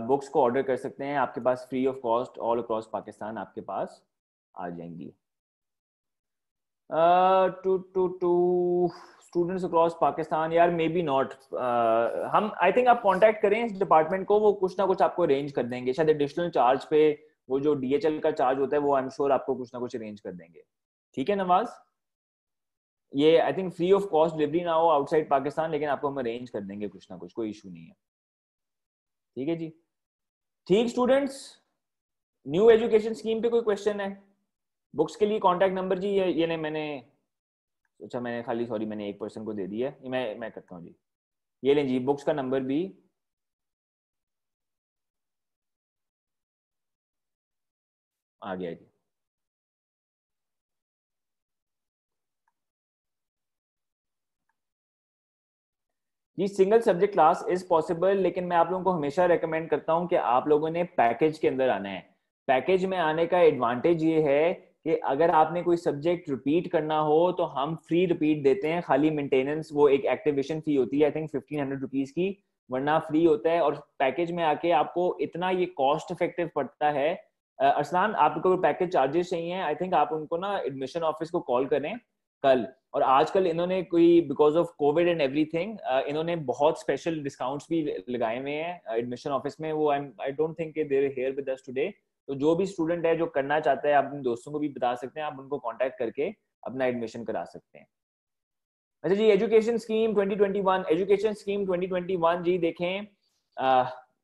बुक्स को ऑर्डर कर सकते हैं। आपके पास free of cost all across Pakistan आपके पास आ जाएंगी। टू स्टूडेंट्स अक्रॉस पाकिस्तान, यार मे बी नॉट। हम आई थिंक आप कांटेक्ट करें इस डिपार्टमेंट को, वो कुछ ना कुछ आपको अरेंज कर देंगे। शायद एडिशनल चार्ज पे वो जो डीएचएल का चार्ज होता है वो आई एम श्योर आपको कुछ ना कुछ अरेंज कर देंगे। ठीक है नवाज, ये I think free of cost delivery ना हो आउटसाइड पाकिस्तान, लेकिन आपको हम अरेंज कर देंगे कुछ ना कुछ, कोई इशू नहीं है। ठीक है जी। ठीक स्टूडेंट्स, न्यू एजुकेशन स्कीम पे कोई क्वेश्चन है? बुक्स के लिए कॉन्टैक्ट नंबर जी ये नहीं मैंने, अच्छा मैंने खाली, सॉरी मैंने एक पर्सन को दे दिया, मैं करता हूँ जी। ये लें जी बुक्स का नंबर भी आ गया जी। जी single subject class is possible, लेकिन मैं आप लोगों को हमेशा रेकमेंड करता हूं कि आप लोगों ने पैकेज के अंदर आना है। पैकेज में आने का एडवांटेज ये है कि अगर आपने कोई सब्जेक्ट रिपीट करना हो तो हम फ्री रिपीट देते हैं, खाली मेंटेनेंस वो एक एक्टिवेशन फी होती है आई थिंक 1500 रुपीज की, वरना फ्री होता है। और पैकेज में आके आपको इतना ये कॉस्ट इफेक्टिव पड़ता है। अरसलान आपको पैकेज चार्जेस चाहिए आई थिंक आप उनको ना एडमिशन ऑफिस को कॉल करें कल। और आजकल इन्होंने कोई because of Covid and everything इन्होंने बहुत स्पेशल डिस्काउंट्स भी लगाए हुए हैं एडमिशन ऑफिस में। वो I don't think they are here with us today. तो जो भी स्टूडेंट है जो करना चाहता है आप अपने दोस्तों को भी बता सकते हैं, आप उनको कांटेक्ट करके अपना एडमिशन करा सकते हैं। अच्छा जी, एजुकेशन स्कीम 2021, एजुकेशन स्कीम 2021 जी देखें,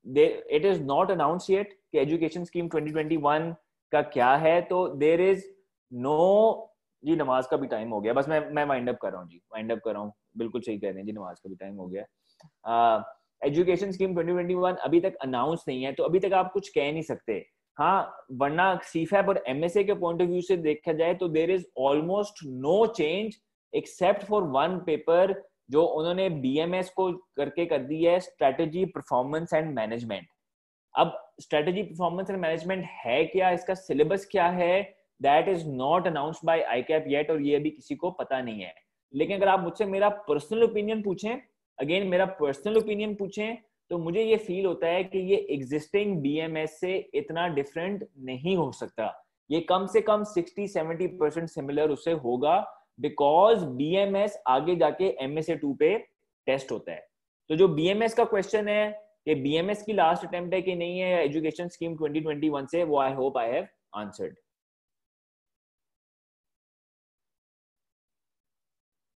it is not announce yet कि एजुकेशन स्कीम 2021 का क्या है। तो देर इज नो जी, नमाज का भी टाइम हो गया, बस मैं वाइंड अप कर रहा हूँ जी, वाइंड अप कर रहा हूँ। बिल्कुल सही कह रहे हैं जी, नमाज का भी टाइम हो गया। एजुकेशन स्कीम 2021 अभी तक अनाउंस नहीं है तो अभी तक आप कुछ कह नहीं सकते। हाँ, वरना सीफैप और एमएसए के पॉइंट ऑफ व्यू से देखा जाए तो there is almost no change except for one paper जो उन्होंने बीएमएस को करके कर दी है, स्ट्रेटेजी परफॉर्मेंस एंड मैनेजमेंट। अब स्ट्रेटेजी परफॉर्मेंस एंड मैनेजमेंट है क्या, इसका सिलेबस क्या है, that is not announced by ICAP yet, और ये अभी किसी को पता नहीं है। लेकिन अगर आप मुझसे मेरा पर्सनल ओपिनियन पूछें, अगेन मेरा पर्सनल ओपिनियन पूछें, तो मुझे ये फील होता है कि ये एग्जिस्टिंग बीएमएस से इतना डिफरेंट नहीं हो सकता। ये कम से कम 60-70% सिमिलर उससे होगा, बिकॉज बीएमएस आगे जाके एमएसए 2 पे टेस्ट होता है। तो जो बीएमएस का क्वेश्चन है कि बीएमएस की लास्ट अटेम्प्ट है कि नहीं है एजुकेशन स्कीम 2021 से, वो I hope I have answered.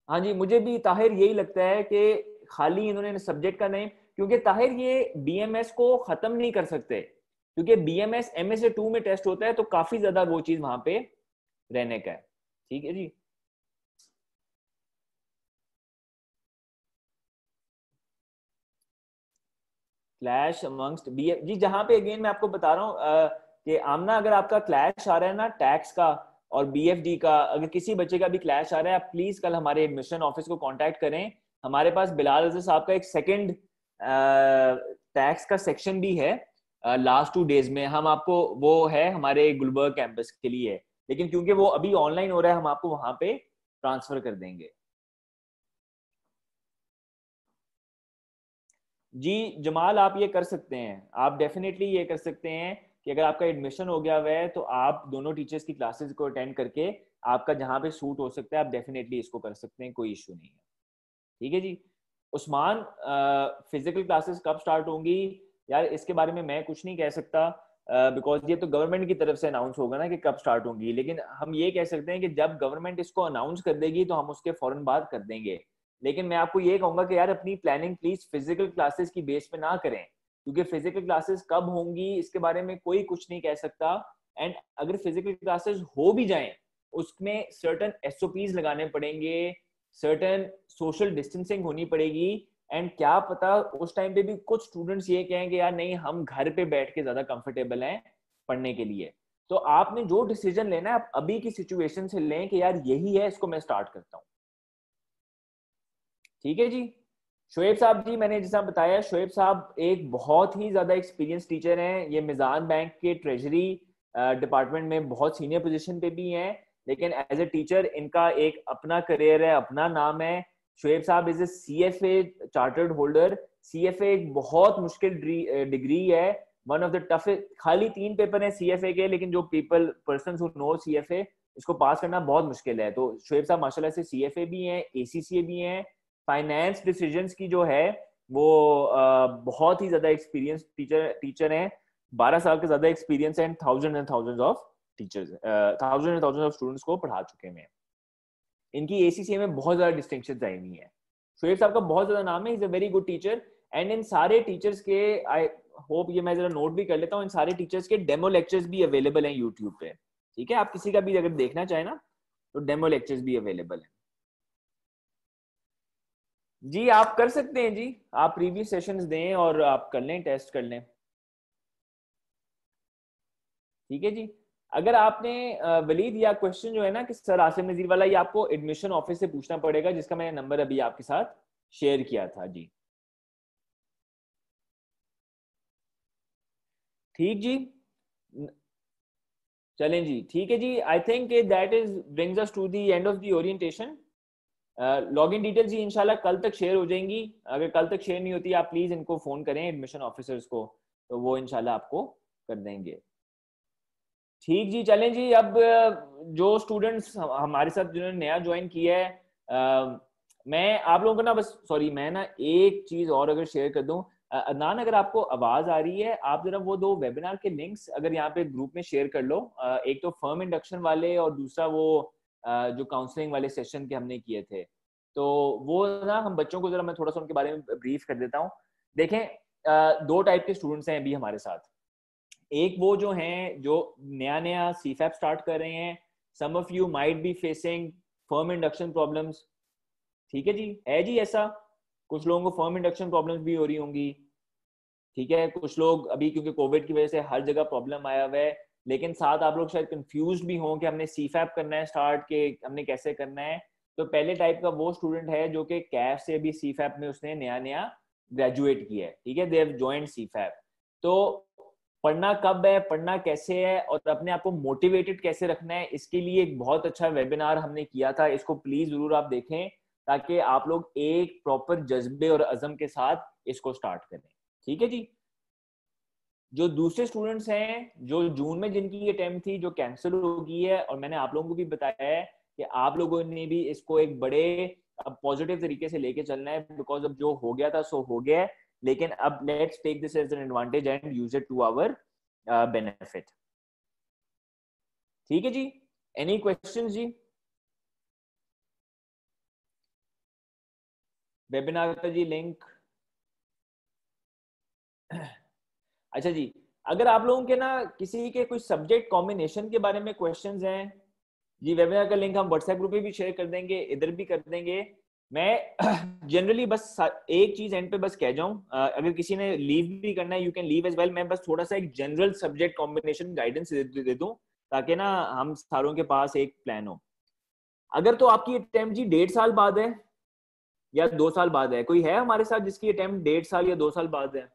हाँ जी, मुझे भी ताहिर यही लगता है कि खाली इन्होंने सब्जेक्ट का नेम, क्योंकि ताहिर ये बीएमएस को खत्म नहीं कर सकते, क्योंकि बीएमएस एमएसए 2 में टेस्ट होता है, तो काफी ज्यादा वो चीज वहां पे रहने का है। ठीक है जी। क्लैश अमंगस्ट बी जी, जहां पे अगेन मैं आपको बता रहा हूँ कि आमना, अगर आपका क्लैश आ रहा है ना टैक्स का और बीएफडी का, अगर किसी बच्चे का भी क्लैश आ रहा है, आप प्लीज कल हमारे एडमिशन ऑफिस को कांटेक्ट करें। हमारे पास बिलाल अज़हर साहब का एक सेकंड टैक्स का सेक्शन भी है लास्ट 2 डेज में, हम आपको वो है हमारे गुलबर्ग कैंपस के लिए, लेकिन क्योंकि वो अभी ऑनलाइन हो रहा है, हम आपको वहां पे ट्रांसफर कर देंगे। जी जमाल, आप ये कर सकते हैं, आप डेफिनेटली ये कर सकते हैं कि अगर आपका एडमिशन हो गया हुआ है तो आप दोनों टीचर्स की क्लासेस को अटेंड करके आपका जहां पे सूट हो सकता है, आप डेफिनेटली इसको कर सकते हैं, कोई इशू नहीं है। ठीक है जी। उस्मान, फिजिकल क्लासेस कब स्टार्ट होंगी? यार इसके बारे में मैं कुछ नहीं कह सकता, बिकॉज ये तो गवर्नमेंट की तरफ से अनाउंस होगा ना कि कब स्टार्ट होंगी, लेकिन हम ये कह सकते हैं कि जब गवर्नमेंट इसको अनाउंस कर देगी तो हम उसके फौरन बाद कर देंगे। लेकिन मैं आपको ये कहूंगा कि यार अपनी प्लानिंग प्लीज फिजिकल क्लासेस की बेस पे ना करें, क्योंकि फिजिकल क्लासेस कब होंगी इसके बारे में कोई कुछ नहीं कह सकता। एंड अगर फिजिकल क्लासेस हो भी जाएं, उसमें सर्टन एसओपीज लगाने पड़ेंगे, सर्टन सोशल डिस्टेंसिंग होनी पड़ेगी। एंड क्या पता उस टाइम पे भी कुछ स्टूडेंट्स ये कहेंगे यार नहीं, हम घर पे बैठ के ज्यादा कंफर्टेबल हैं पढ़ने के लिए। तो आपने जो डिसीजन लेना है आप अभी की सिचुएशन से लें कि यार यही है, इसको मैं स्टार्ट करता हूँ। ठीक है जी। शोएब साहब जी, मैंने जैसा बताया, शोएब साहब एक बहुत ही ज्यादा एक्सपीरियंस टीचर हैं, ये मिजान बैंक के ट्रेजरी डिपार्टमेंट में बहुत सीनियर पोजीशन पे भी हैं, लेकिन एज ए टीचर इनका एक अपना करियर है, अपना नाम है। शोएब साहब is a CFA chartered holder. CFA एक बहुत मुश्किल डिग्री है, वन ऑफ द टफेस्ट। खाली 3 पेपर हैं सीएफए के, लेकिन जो people person who know CFA, इसको पास करना बहुत मुश्किल है। तो शोएब साहब माशाल्लाह से सीएफए भी हैं, एसीसीए भी हैं। फाइनेंस डिसीजंस की जो है वो बहुत ही ज्यादा एक्सपीरियंस टीचर हैं, 12 साल का ज्यादा एक्सपीरियंस है, and thousand of teachers, thousand of students को पढ़ा चुके हैं। इनकी एसीसीए में बहुत ज्यादा डिस्टिंक्शन आई हुई है। शोएब साहब का बहुत ज्यादा नाम है, is a very good teacher. And in सारे टीचर्स के, आई होप ये मैं जरा नोट भी कर लेता हूँ, इन सारे टीचर्स के डेमो लेक्चर्स भी अवेलेबल हैं यूट्यूब पे। ठीक है, आप किसी का भी अगर देखना चाहें ना तो डेमो लेक्चर्स भी अवेलेबल हैं। जी आप कर सकते हैं जी, आप प्रीवियस सेशंस दें और आप कर लें, टेस्ट कर लें। ठीक है जी। अगर आपने वलीद, या क्वेश्चन जो है ना कि सर आसिम नजीर वाला, ये आपको एडमिशन ऑफिस से पूछना पड़ेगा, जिसका मैंने नंबर अभी आपके साथ शेयर किया था जी। ठीक जी। चलें जी, ठीक है जी। I think that is brings us to the end of the orientation. Login details जी इंशाल्लाह कल तक शेयर हो जाएंगी। अगर कल तक शेयर नहीं होती, आप प्लीज इनको फोन करें एडमिशन ऑफिसर्स को, तो वो इंशाल्लाह आपको कर देंगे। ठीक जी। चलें जी, अब जो स्टूडेंट्स हमारे साथ जिन्होंने नया ज्वाइन किया है, मैं आप लोगों को ना बस, सॉरी, मैं ना एक चीज और अगर शेयर कर दूं, अदनान अगर आपको आवाज आ रही है, आप जरा वो 2 वेबिनार के लिंक्स अगर यहाँ पे ग्रुप में शेयर कर लो, एक तो फर्म इंडक्शन वाले और दूसरा वो जो काउंसलिंग वाले सेशन के हमने किए थे, तो वो ना हम बच्चों को जरा, मैं थोड़ा सा उनके बारे में ब्रीफ कर देता हूँ। देखें, 2 टाइप के स्टूडेंट्स हैं अभी हमारे साथ। एक वो जो हैं जो नया नया सीफैप स्टार्ट कर रहे हैं, some of you might be facing firm induction problems. ठीक है जी ऐसा, कुछ लोगों को फर्म इंडक्शन प्रॉब्लम्स भी हो रही होंगी। ठीक है, कुछ लोग अभी क्योंकि कोविड की वजह से हर जगह प्रॉब्लम आया हुआ है, लेकिन साथ आप लोग शायद कंफ्यूज भी हों कि हमने सीफैप करना है स्टार्ट, के हमने कैसे करना है। तो पहले टाइप का वो स्टूडेंट है जो कि कैफ से भी सीफैप में उसने नया नया ग्रेजुएट किया है। ठीक है, दे हैव जॉइंड सीफैप। तो पढ़ना कब है, पढ़ना कैसे है, और अपने आप को मोटिवेटेड कैसे रखना है, इसके लिए एक बहुत अच्छा वेबिनार हमने किया था, इसको प्लीज जरूर आप देखें, ताकि आप लोग एक प्रॉपर जज्बे और अज़म के साथ इसको स्टार्ट करें। ठीक है जी। जो दूसरे स्टूडेंट्स हैं जो जून में जिनकी ये अटेम्प्ट थी जो कैंसिल हो गई है, और मैंने आप लोगों को भी बताया है कि आप लोगों ने भी इसको एक बड़े पॉजिटिव तरीके से लेके चलना है, बिकॉज अब जो हो गया था सो हो गया है। लेकिन अब let's take this as an advantage and use it to our benefit. ठीक है जी, एनी क्वेश्चंस जी? वेबिनार का जी लिंक, अच्छा जी, अगर आप लोगों के ना किसी के कोई सब्जेक्ट कॉम्बिनेशन के बारे में क्वेश्चंस हैं जी, वेबिनार का लिंक हम व्हाट्सएप ग्रुप पे भी शेयर कर देंगे, इधर भी कर देंगे। मैं जनरली बस एक चीज एंड पे बस कह जाऊं, अगर किसी ने लीव भी करना है you can leave as well. मैं बस थोड़ा सा एक जनरल सब्जेक्ट कॉम्बिनेशन गाइडेंस दे दूं ताकि ना हम सारों के पास एक प्लान हो। अगर तो आपकी अटेम्प्ट जी 1.5 साल बाद है या 2 साल बाद है, कोई है हमारे साथ जिसकी अटेम्प्ट 1.5 साल या 2 साल बाद है?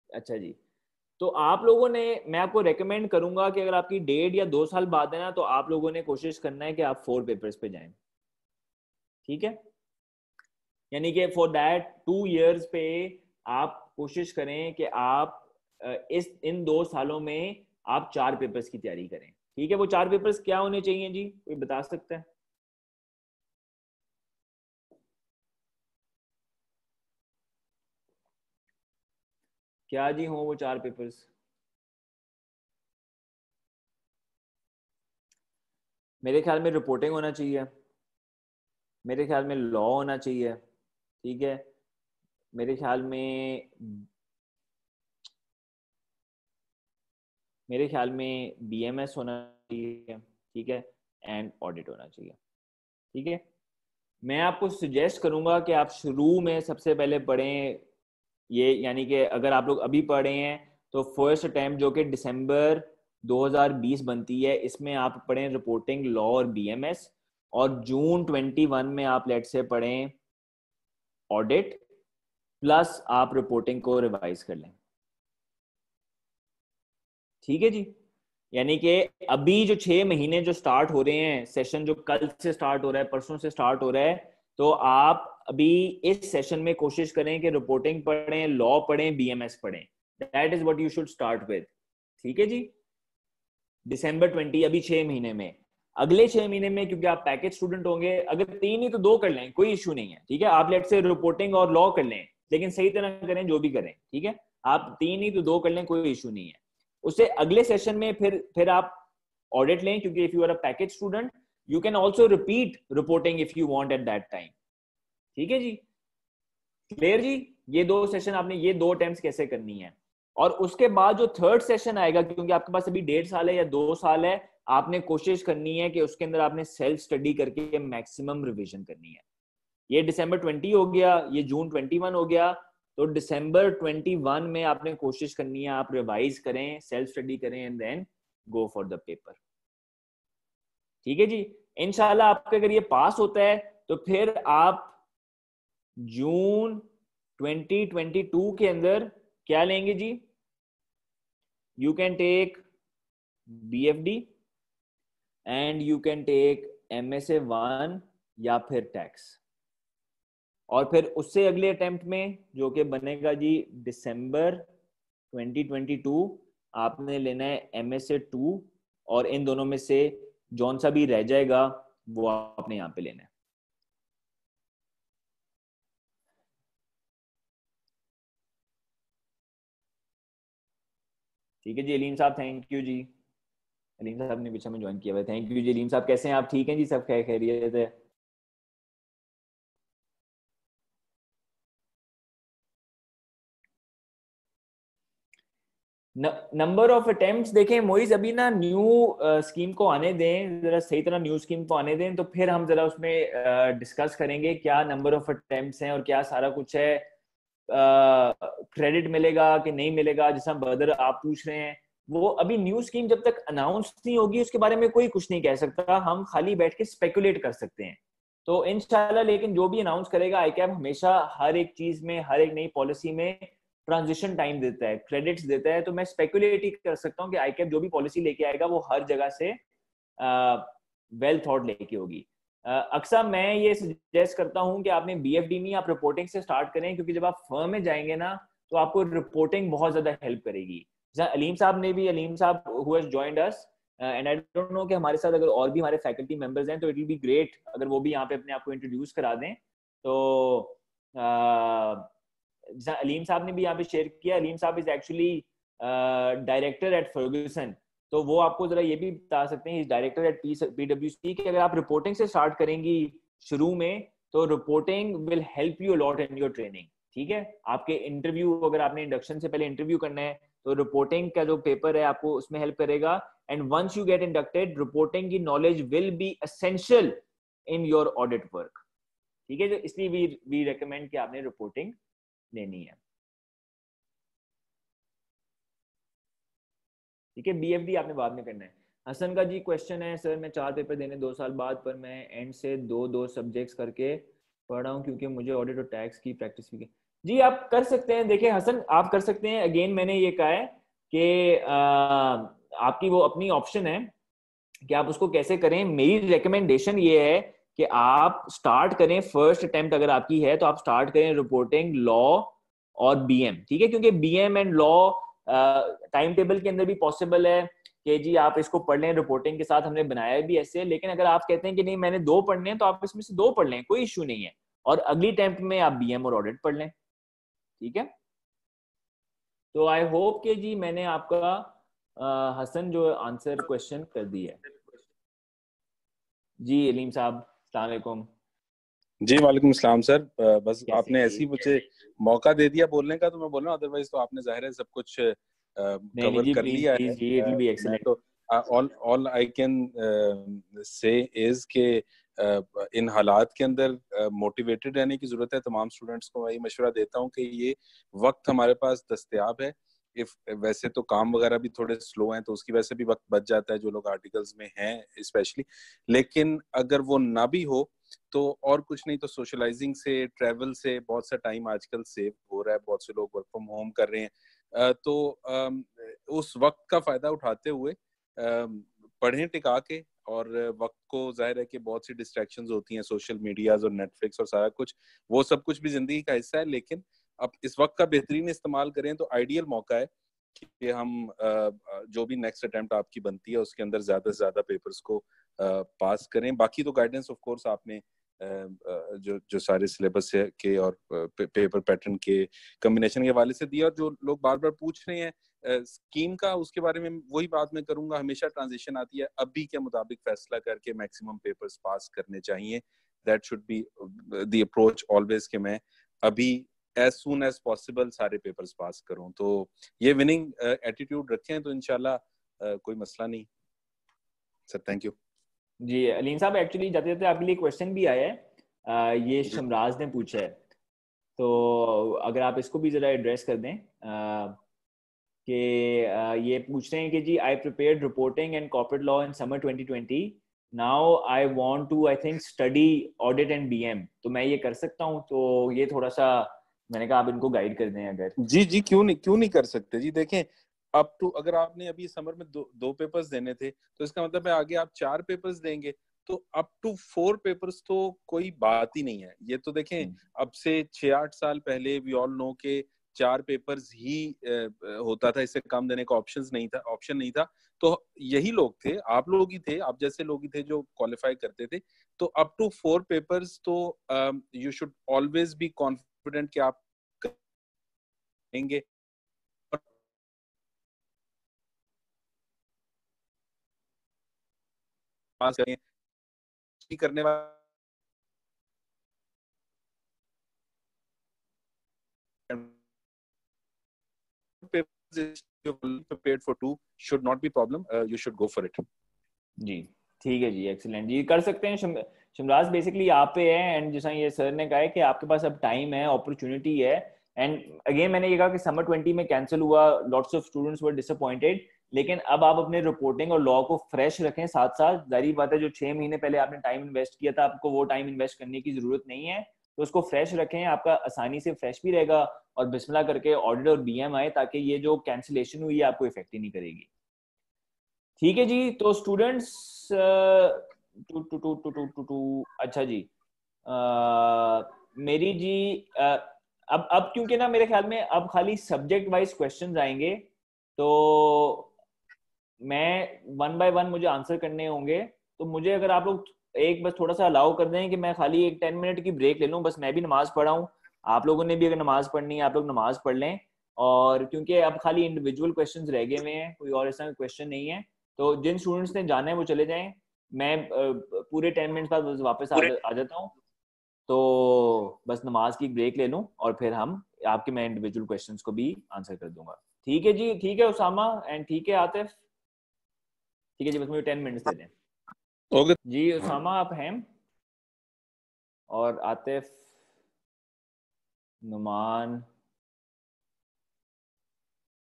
अच्छा जी, तो आप लोगों ने, मैं आपको रेकमेंड करूंगा कि अगर आपकी 1.5 या 2 साल बाद है ना, तो आप लोगों ने कोशिश करना है कि आप 4 पेपर्स पे जाएं। ठीक है, यानी कि फॉर दैट 2 years पे आप कोशिश करें कि आप इस इन 2 सालों में आप 4 पेपर्स की तैयारी करें। ठीक है, वो 4 पेपर्स क्या होने चाहिए जी, कोई बता सकता है? क्या जी हो वो 4 पेपर्स? मेरे ख्याल में रिपोर्टिंग होना चाहिए, मेरे ख्याल में लॉ होना चाहिए, ठीक है, मेरे ख्याल में, मेरे ख्याल में बीएमएस होना चाहिए, ठीक है, एंड ऑडिट होना चाहिए। ठीक है, मैं आपको सजेस्ट करूंगा कि आप शुरू में सबसे पहले पढ़ें ये, यानी कि अगर आप लोग अभी पढ़ रहे हैं तो फर्स्ट अटेम्प्ट जो कि दिसंबर 2020 बनती है, इसमें आप पढ़ें रिपोर्टिंग, लॉ और बीएमएस, और जून 21 में आप लेट से पढ़ें ऑडिट, प्लस आप रिपोर्टिंग को रिवाइज कर लें। ठीक है जी, यानी कि अभी जो 6 महीने जो स्टार्ट हो रहे हैं, सेशन जो कल से स्टार्ट हो रहा है, परसों से स्टार्ट हो रहा है, तो आप अभी इस सेशन में कोशिश करें कि रिपोर्टिंग पढ़ें, लॉ पढ़ें, बीएमएस पढ़ें। That is what you should start with. ठीक है जी, दिसंबर 20, अभी 6 महीने में। अगले 6 महीने में क्योंकि आप पैकेज स्टूडेंट होंगे, अगर 3 ही तो 2 कर लें, कोई इशू नहीं है। ठीक है, आप लेट से रिपोर्टिंग और लॉ कर लें, लेकिन सही तरह करें जो भी करें। ठीक है, आप 3 ही तो 2 कर लें, कोई इशू नहीं है। उससे अगले सेशन में फिर आप ऑडिट लें, क्योंकि if you are a package student you can also repeat reporting if you want at that time. ठीक है जी, क्लियर जी? ये 2 सेशन आपने, ये 2 अटेम्प्ट्स कैसे करनी है। और उसके बाद जो थर्ड सेशन आएगा, क्योंकि आपके पास अभी 1.5 साल है या 2 साल है, आपने कोशिश करनी है कि उसके अंदर आपने सेल्फ स्टडी करके मैक्सिमम रिवीजन करनी है। ये दिसंबर 20 हो गया, ये जून 21 हो गया, तो दिसंबर 21 में आपने कोशिश करनी है आप रिवाइज करें, सेल्फ स्टडी करें and then go for the paper. ठीक है जी, इंशाल्लाह आपका अगर ये पास होता है तो फिर आप जून 2022 के अंदर क्या लेंगे जी? You can take BFD and you can take MSA 1 या फिर टैक्स। और फिर उससे अगले अटेम्प्ट में जो कि बनेगा जी दिसंबर 2022, आपने लेना है MSA 2, और इन दोनों में से जौन सा भी रह जाएगा वो आपने यहाँ पे लेना है। ठीक है जी, अलीम साहब थैंक यू जी। अलीम साहब ने पीछे में ज्वाइन किया हुआ है, थैंक यू जी। अलीम साहब कैसे हैं आप? ठीक हैं जी, सब खैरियत है? नंबर ऑफ अटेम्प्ट्स देखें मोइज, अभी ना न्यू स्कीम को आने दें, जरा सही तरह न्यू स्कीम को आने दें, तो फिर हम जरा उसमें डिस्कस करेंगे क्या नंबर ऑफ अटेम्प्ट्स हैं और क्या सारा कुछ है। क्रेडिट मिलेगा कि नहीं मिलेगा, जैसा बदर आप पूछ रहे हैं, वो अभी न्यू स्कीम जब तक अनाउंस नहीं होगी उसके बारे में कोई कुछ नहीं कह सकता, हम खाली बैठ के स्पेकुलेट कर सकते हैं। तो इंशाल्लाह, लेकिन जो भी अनाउंस करेगा आईकैब हमेशा हर एक चीज में, हर एक नई पॉलिसी में ट्रांजिशन टाइम देता है, क्रेडिट्स देता है। तो मैं स्पेकुलेट ही कर सकता हूँ कि आईकैब जो भी पॉलिसी लेके आएगा वो हर जगह से वेल थॉट लेके होगी। अक्सर मैं ये सजेस्ट करता हूँ कि आपने बीएफडी में आप रिपोर्टिंग से स्टार्ट करें, क्योंकि जब आप फर्म में जाएंगे ना तो आपको रिपोर्टिंग बहुत ज्यादा हेल्प करेगी। जैसा अलीम साहब ने भी, अलीम साहब who has joined us, and I don't no कि हमारे साथ अगर और भी हमारे फैकल्टी मेंबर्स हैं तो इट विल बी ग्रेट अगर वो भी यहाँ पे अपने आप को इंट्रोड्यूस करा दें। तो अलीम साहब ने भी यहाँ पे शेयर किया, अलीम साहब is actually director at Ferguson, तो वो आपको जरा ये भी बता सकते हैं, डायरेक्टर एट PwC, कि अगर आप रिपोर्टिंग से स्टार्ट करेंगी शुरू में तो reporting will help you lot in your training. ठीक है, आपके इंटरव्यू, अगर आपने इंडक्शन से पहले इंटरव्यू करना है तो रिपोर्टिंग का जो पेपर है आपको उसमें हेल्प करेगा। And once you get inducted, reporting की knowledge will be essential in your audit work. ठीक है, जो इसलिए वी रेकमेंड कि आपने रिपोर्टिंग लेनी है। ठीक है, BFD आपने बाद में करना है। हसन का जी क्वेश्चन है, सर मैं 4 पेपर देने 2 साल बाद, पर मैं एंड से दो सब्जेक्ट्स करके पढ़ रहा हूँ क्योंकि मुझे ऑडिट और टैक्स की प्रैक्टिस भी। जी आप कर सकते हैं, देखिए हसन आप कर सकते हैं। अगेन मैंने ये कहा है कि आपकी वो अपनी ऑप्शन है कि आप उसको कैसे करें। मेरी रिकमेंडेशन ये है कि आप स्टार्ट करें, फर्स्ट अटेम्प्ट अगर आपकी है तो आप स्टार्ट करें रिपोर्टिंग, लॉ और BM। ठीक है, क्योंकि BM and law time table के अंदर भी पॉसिबल है कि जी आप इसको पढ़ लें, रिपोर्टिंग के साथ हमने बनाया भी ऐसे। लेकिन अगर आप कहते हैं कि नहीं मैंने 2 पढ़ने हैं तो आप इसमें से 2 पढ़ लें, कोई इश्यू नहीं है, और अगली अटेम्प्ट में आप BM और ऑडिट पढ़ लें। ठीक है, तो आई होप कि जी मैंने आपका हसन जो आंसर क्वेश्चन कर दिया है। जी अलीम साहब अस्सलाम वालेकुम। जी वालेकुम अस्सलाम सर। बस कैसे आपने हैं ऐसी जी? मुझे मौका दे दिया बोलने का तो मैं बोल रहा हूँ, अदरवाइज तो आपने जाहिर है सब कुछ नहीं कवर जी, कर प्लीज लिया है। प्लीज जी, इट विल बी मैं एक्सीलेंट। तो all I can say is के इन हालात के अंदर मोटिवेटेड रहने की जरूरत है। तमाम स्टूडेंट्स को वही मशवरा देता हूँ कि ये वक्त हमारे पास दस्तयाब है। इफ वैसे तो काम वगैरह भी थोड़े स्लो हैं तो उसकी वजह से भी वक्त बच जाता है जो लोग आर्टिकल्स में हैं स्पेशली, लेकिन अगर वो ना भी हो तो और कुछ नहीं तो सोशलाइजिंग से, ट्रैवल से बहुत सा टाइम आजकल सेव हो रहा है। बहुत से लोग वर्क फ्रॉम होम कर रहे हैं, उस वक्त का फायदा उठाते हुए पढ़ें टिका के। और वक्त को जाहिर है कि बहुत सी डिस्ट्रैक्शंस होती हैं, सोशल मीडियाज और नेटफ्लिक्स और सारा कुछ, वो सब कुछ भी जिंदगी का हिस्सा है। लेकिन अब इस वक्त का बेहतरीन इस्तेमाल करें तो आइडियल मौका है कि हम जो भी नेक्स्ट अटेम्प्ट आपकी बनती है उसके अंदर ज्यादा से ज्यादा पेपर्स को पास करें। बाकी तो गाइडेंस ऑफ कोर्स आपने जो जो सारे सिलेबस के और पेपर पैटर्न के कॉम्बिनेशन के हवाले से दिया। और जो लोग बार बार पूछ रहे हैं स्कीम का, उसके बारे में वही बात मैं करूंगा। हमेशा ट्रांजिशन आती है, अभी के मुताबिक फैसला करके मैक्सिमम पेपर्स पास करने चाहिए। That should be the approach always, कि मैं अभी एज सून एज पॉसिबल सारे पेपर्स पास करूं। तो ये विनिंग एटीट्यूड रखें तो इंशाल्लाह कोई मसला नहीं। Sir thank you. जी अलीम साहब, एक्चुअली जाते जाते आपके लिए क्वेश्चन भी आया है, ये शमराज ने पूछा है, तो अगर आप इसको भी जरा एड्रेस कर दें। कि ये पूछ रहे हैं कि जी I prepared reporting and corporate law in summer 2020, now I want to I think study audit and BM, तो मैं ये कर सकता हूँ? तो ये थोड़ा सा मैंने कहा आप इनको गाइड कर दें अगर। जी जी, क्यों नहीं कर सकते जी। देखें, अप टू, अगर आपने अभी समर में दो पेपर्स देने थे तो इसका मतलब है आगे आप 4 पेपर्स देंगे, तो अप टू 4 पेपर्स तो कोई बात ही नहीं है। ये तो देखें, अब से 6-8 साल पहले वी ऑल नो के 4 पेपर्स ही होता था, इससे कम देने का ऑप्शन नहीं था। तो यही लोग थे, आप लोग ही थे, आप जैसे लोग ही थे जो क्वालिफाई करते थे। तो अप टू 4 पेपर्स तो you should always be confident कि आप करेंगे। पास करें करने वाले prepared for 2 should not be problem. You should go for it. जी ठीक है जी, एक्सीलेंट जी, कर सकते हैं। शिमराज बेसिकली आप पे है, एंड जैसा ये सर ने कहा है कि आपके पास अब टाइम है, अपॉर्चुनिटी है। एंड अगेन मैंने ये कहा कि समर 20 में कैंसिल हुआ, lots of students were disappointed, लेकिन अब आप अपने रिपोर्टिंग और लॉ को फ्रेश रखें साथ साथ। जारी बात है, जो 6 महीने पहले आपने टाइम इन्वेस्ट किया था, आपको वो टाइम इन्वेस्ट करने की जरूरत नहीं है, तो उसको फ्रेश रखें, आपका आसानी से फ्रेश भी रहेगा, और बिस्मिल्लाह करके ऑडिट और BM आए, ताकि ये जो कैंसिलेशन हुई है आपको इफेक्ट ही नहीं करेगी। ठीक है जी, तो students two two two two two two two अच्छा जी, मेरी जी अब क्योंकि ना मेरे ख्याल में अब खाली सब्जेक्ट वाइज क्वेश्चंस आएंगे, तो मैं वन बाय वन मुझे आंसर करने होंगे, तो मुझे अगर आप लोग एक बस थोड़ा सा अलाउ कर दें कि मैं खाली एक 10 मिनट की ब्रेक ले लूँ, बस मैं भी नमाज पढ़ा हूँ, आप लोगों ने भी अगर नमाज पढ़नी है आप लोग नमाज पढ़ लें। और क्योंकि अब खाली इंडिविजुअल क्वेश्चंस रह गए हुए हैं, कोई और ऐसा क्वेश्चन नहीं है, तो जिन स्टूडेंट्स ने जाना है वो चले जाएं। मैं पूरे 10 मिनट बाद वापस आ जाता हूँ, तो बस नमाज की ब्रेक ले लूँ और फिर हम आपके मैं इंडिविजुअल क्वेश्चंस को भी आंसर कर दूंगा। ठीक है जी, ठीक है उसामा एंड ठीक है आतिफ, ठीक है जी, बस मुझे 10 मिनट्स दे दें। ओके जी उसामा आप हैं, और आतिफ, नुमान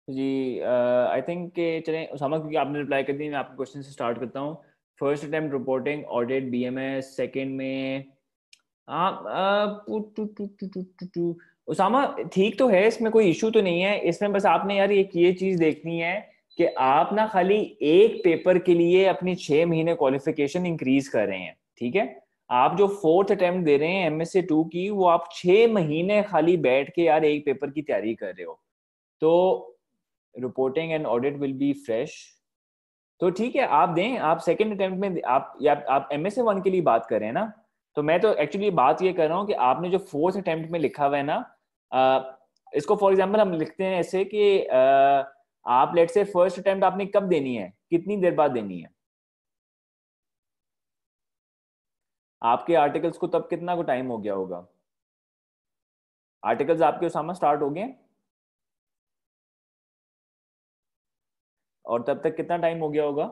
जी, आई थिंक के चलें उसामा, क्योंकि आपने रिप्लाई कर दी, मैं आपके क्वेश्चन से स्टार्ट करता हूँ। First attempt reporting audit BMS, second में आप उसामा ठीक तो है, इसमें कोई इशू तो नहीं है, इसमें बस आपने यार एक ये चीज देखनी है कि आप ना खाली एक पेपर के लिए अपनी 6 महीने क्वालिफिकेशन इंक्रीज कर रहे हैं, ठीक है। आप जो फोर्थ अटेम्प्ट दे रहे हैं MSc 2 की, वो आप 6 महीने खाली बैठ के यार एक पेपर की तैयारी कर रहे हो, तो reporting and audit will be fresh. तो ठीक है, आप दें, आप सेकंड अटेम्प्ट में आप, या आप MSc 1 के लिए बात कर रहे हैं ना, तो मैं तो एक्चुअली बात ये कर रहा हूँ कि आपने जो फोर्थ अटेम्प्ट में लिखा हुआ है ना, इसको फॉर एग्जांपल हम लिखते हैं ऐसे कि आप लेट से फर्स्ट अटेम्प्ट आपने कब देनी है, कितनी देर बाद देनी है, आपके आर्टिकल्स को तब कितना को टाइम हो गया होगा, आर्टिकल्स आपके उसामा स्टार्ट हो गए और तब तक कितना टाइम हो गया होगा।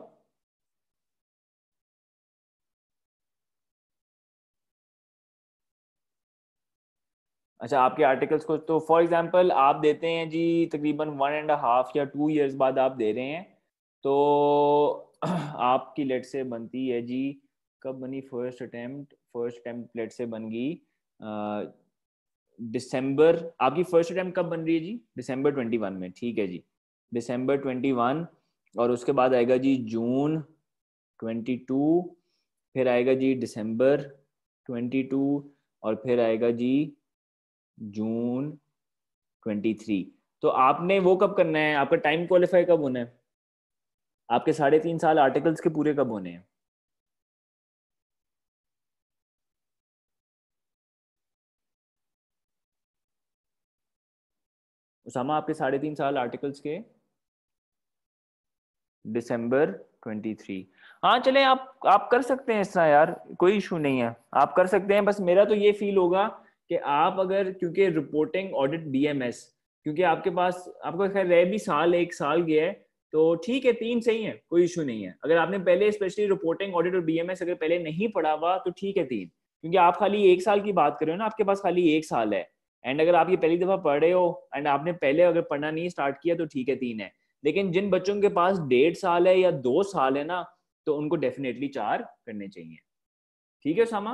अच्छा, आपके आर्टिकल्स को तो फॉर एग्जांपल आप देते हैं जी तकरीबन 1.5 या 2 इयर्स बाद आप दे रहे हैं, तो आपकी लेट से बनती है जी, कब बनी फर्स्ट अटेम्प्ट लेट से बन गई दिसंबर, आपकी फर्स्ट अटेम्प्ट कब बन रही है जी, December 21 में, ठीक है जी, December 21, और उसके बाद आएगा जी June 22, फिर आएगा जी December 22, और फिर आएगा जी June 23। तो आपने वो कब करना है, आपका टाइम क्वालिफाई कब होना है, आपके 3.5 साल आर्टिकल्स के पूरे कब होने हैं। उसामा, आपके 3.5 साल आर्टिकल्स के December 23। हाँ चलें, आप कर सकते हैं इस तरह यार, कोई इशू नहीं है, आप कर सकते हैं। बस मेरा तो ये फील होगा कि आप अगर, क्योंकि रिपोर्टिंग ऑडिट BMS, क्योंकि आपके पास आपका खैर रह भी साल, एक साल गया है, तो ठीक है 3 सही है, कोई इशू नहीं है। अगर आपने पहले स्पेशली रिपोर्टिंग ऑडिट और BMS अगर पहले नहीं पढ़ा हुआ तो ठीक है 3, क्योंकि आप खाली एक साल की बात कर रहे हो ना, आपके पास खाली एक साल है। एंड अगर आप ये पहली दफा पढ़ रहे हो एंड आपने पहले अगर पढ़ना नहीं स्टार्ट किया तो ठीक है 3 है। लेकिन जिन बच्चों के पास 1.5 साल है या 2 साल है ना, तो उनको डेफिनेटली 4 करने चाहिए। ठीक है सामा,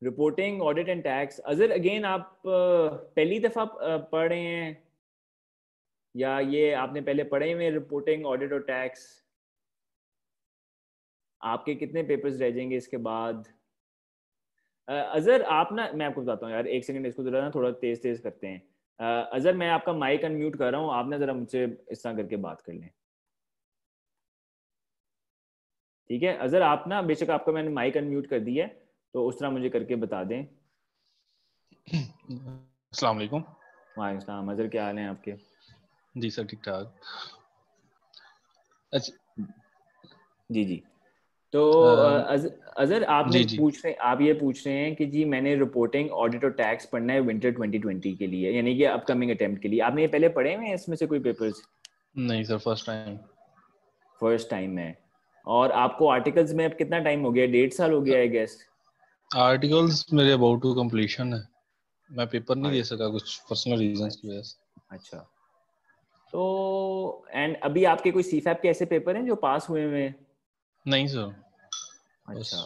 रिपोर्टिंग ऑडिट एंड टैक्स, अजर अगेन आप पहली दफा पढ़ रहे हैं या ये आपने पहले पढ़े हुए रिपोर्टिंग ऑडिट और टैक्स, आपके कितने पेपर्स रह जाएंगे इसके बाद। अजर आप ना, मैं आपको बताता हूँ यार, एक सेकंड, इसको जरा ना थोड़ा तेज तेज करते हैं। अजर मैं आपका माइक अनम्यूट कर रहा हूँ, आप ना जरा मुझसे इस तरह करके बात कर लें, ठीक है। अजर आप ना, बेशक आपका मैंने माइक अनम्यूट कर दिया है, तो उस तरह मुझे करके बता दें। अस्सलाम वालेकुम। वालेकुम, अजर क्या हाल है आपके। जी सर, ठीक ठाक। अच्छा जी जी, तो अजर आपने जी जी आप ये पूछ रहे हैं कि जी मैंने रिपोर्टिंग ऑडिट और टैक्स पढ़ना है विंटर 2020 के लिए, यानी कि अपकमिंग अटेम्प्ट के लिए। आपने ये पहले पढ़े हुए हैं इसमें से कोई पेपर्स। नहीं सर, फर्स्ट टाइम है। और आपको आर्टिकल्स में अब कितना टाइम हो गया, 1.5 साल हो गया है गेस। आर्टिकल्स मेरे अबाउट टू कंप्लीशन है, मैं पेपर नहीं दे अच्छा सका कुछ पर्सनल रीजंस की वजह से। अच्छा, तो एंड अभी आपके कोई सीफैप के ऐसे पेपर हैं जो पास हुए हुए हैं। नहीं सर, बस अच्छा,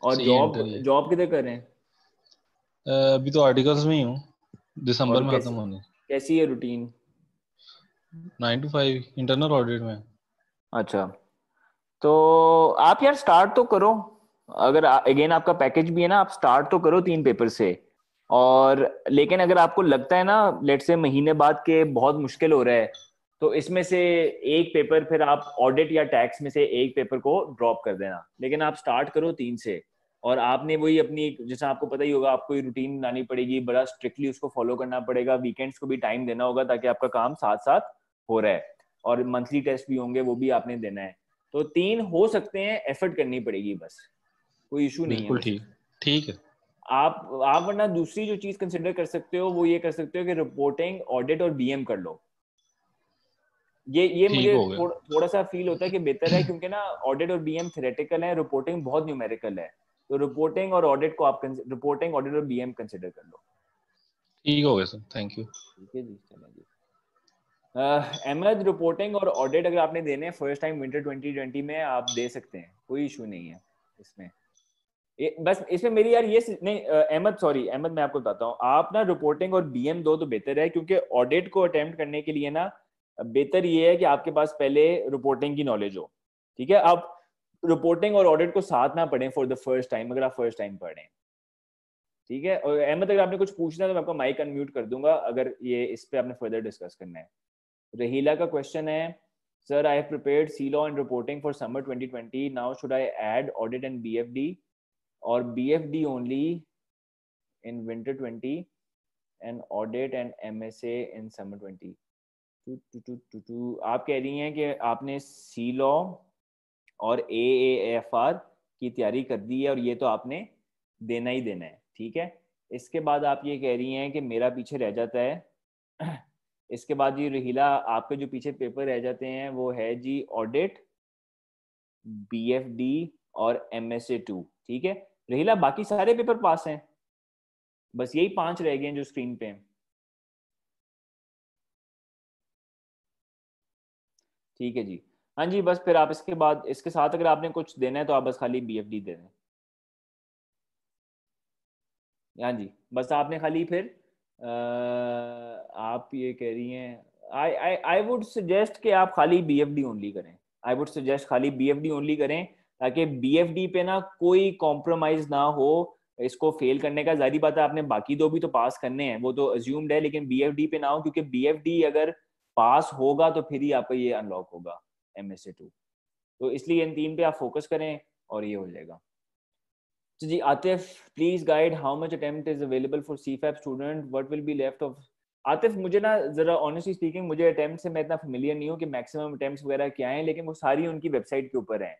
और सी जॉब इंटर ही है। जॉब किधर कर रहे हैं। अभी तो आर्टिकल्स में ही हूँ, दिसंबर और में खत्म कैसी होने। कैसी है रूटीन। 9 to 5 इंटरनल ऑडिट में। अच्छा, तो आप यार स्टार्ट तो करो, अगर अगेन आपका पैकेज भी है ना, आप स्टार्ट तो करो 3 पेपर से। और लेकिन अगर आपको लगता है ना लेट से महीने बाद के बहुत मुश्किल हो रहा है, तो इसमें से एक पेपर फिर आप ऑडिट या टैक्स में से एक पेपर को ड्रॉप कर देना, लेकिन आप स्टार्ट करो 3 से। और आपने वही अपनी, जैसे आपको पता ही होगा, आपको रूटीन बनानी पड़ेगी, बड़ा स्ट्रिक्टली उसको फॉलो करना पड़ेगा, वीकेंड्स को भी टाइम देना होगा ताकि आपका काम साथ साथ हो रहा है, और मंथली टेस्ट भी होंगे वो भी आपने देना है। तो 3 हो सकते हैं, एफर्ट करनी पड़ेगी बस, कोई इशू नहीं है बिल्कुल बस। ठीक, ठीक है। आप वरना दूसरी जो चीज कंसिडर कर सकते हो वो ये कर सकते हो कि रिपोर्टिंग, ऑडिट और बीएम कर लो। ये ठीक मुझे हो गया। थोड़ा सा फील होता है कि बेहतर है, क्योंकि ना ऑडिट और बीएम थ्योरेटिकल है, रिपोर्टिंग बहुत न्यूमेरिकल है। तो रिपोर्टिंग और ऑडिट को आप रिपोर्टिंग, ऑडिट और बीएम कंसिडर कर लो। ठीक हो गया सर, थैंक यू। ठीक है जी, चलें जी। अहमद, रिपोर्टिंग और ऑडिट अगर आपने देने हैं फर्स्ट टाइम विंटर 2020 में, आप दे सकते हैं, कोई इशू नहीं है इसमें। बस इसमें मेरी यार ये नहीं, अहमद सॉरी अहमद, मैं आपको बताता हूँ, आप ना रिपोर्टिंग और बीएम दो तो बेहतर है, क्योंकि ऑडिट को अटेम्प्ट करने के लिए ना बेहतर ये है कि आपके पास पहले रिपोर्टिंग की नॉलेज हो। ठीक है, आप रिपोर्टिंग और ऑडिट को साथ ना पढ़ें फॉर द फर्स्ट टाइम, अगर आप फर्स्ट टाइम पढ़ें। ठीक है, और अहमद अगर आपने कुछ पूछना है तो मैं आपको माइक अनम्यूट कर दूंगा, अगर ये इस पे आपने फर्दर डिस्कस करना है। रहीला का क्वेश्चन है, sir I have prepared C law and reporting for summer 2020, now should I add audit and BFD or BFD only in winter 20 and audit and MSA in summer 20? आप कह रही हैं कि आपने सी लॉ और AAFR की तैयारी कर दी है और ये तो आपने देना ही देना है। ठीक है, इसके बाद आप ये कह रही हैं कि मेरा पीछे रह जाता है। इसके बाद जी रहीला, आपके जो पीछे पेपर रह जाते हैं वो है जी ऑडिट, BFD और MSA 2। ठीक है रहीला, बाकी सारे पेपर पास हैं, बस यही 5 रह गए हैं जो स्क्रीन पे हैं। ठीक है जी, हाँ जी, बस फिर आप इसके बाद इसके साथ अगर आपने कुछ देना है तो आप बस खाली BFD दे दें। हाँ जी, बस आपने खाली फिर आप ये कह रही हैं, आई वुड सजेस्ट कि आप खाली BFD ओनली करें। आई वुड सजेस्ट खाली BFD ओनली करें, ताकि BFD पे ना कोई कॉम्प्रोमाइज ना हो इसको फेल करने का। जारी बात है, आपने बाकी दो भी तो पास करने हैं, वो तो अज्यूम्ड है, लेकिन BFD पे ना हो, क्योंकि BFD अगर पास होगा तो फिर ही आपका ये अनलॉक होगा MSA 2। तो इसलिए इन 3 पे आप फोकस करें और ये हो जाएगा। तो जी Atif, please guide how much attempt is available for CFAP student, what will be left off. Atif, मुझे ना जरा ऑनेस्टली स्पीकिंग, मुझे अटेम्प्ट से मैं इतना फेमिलियर नहीं हूँ कि मैक्सिमम अटेम्प्ट्स वगैरह क्या हैं, लेकिन वो सारी उनकी वेबसाइट के ऊपर हैं।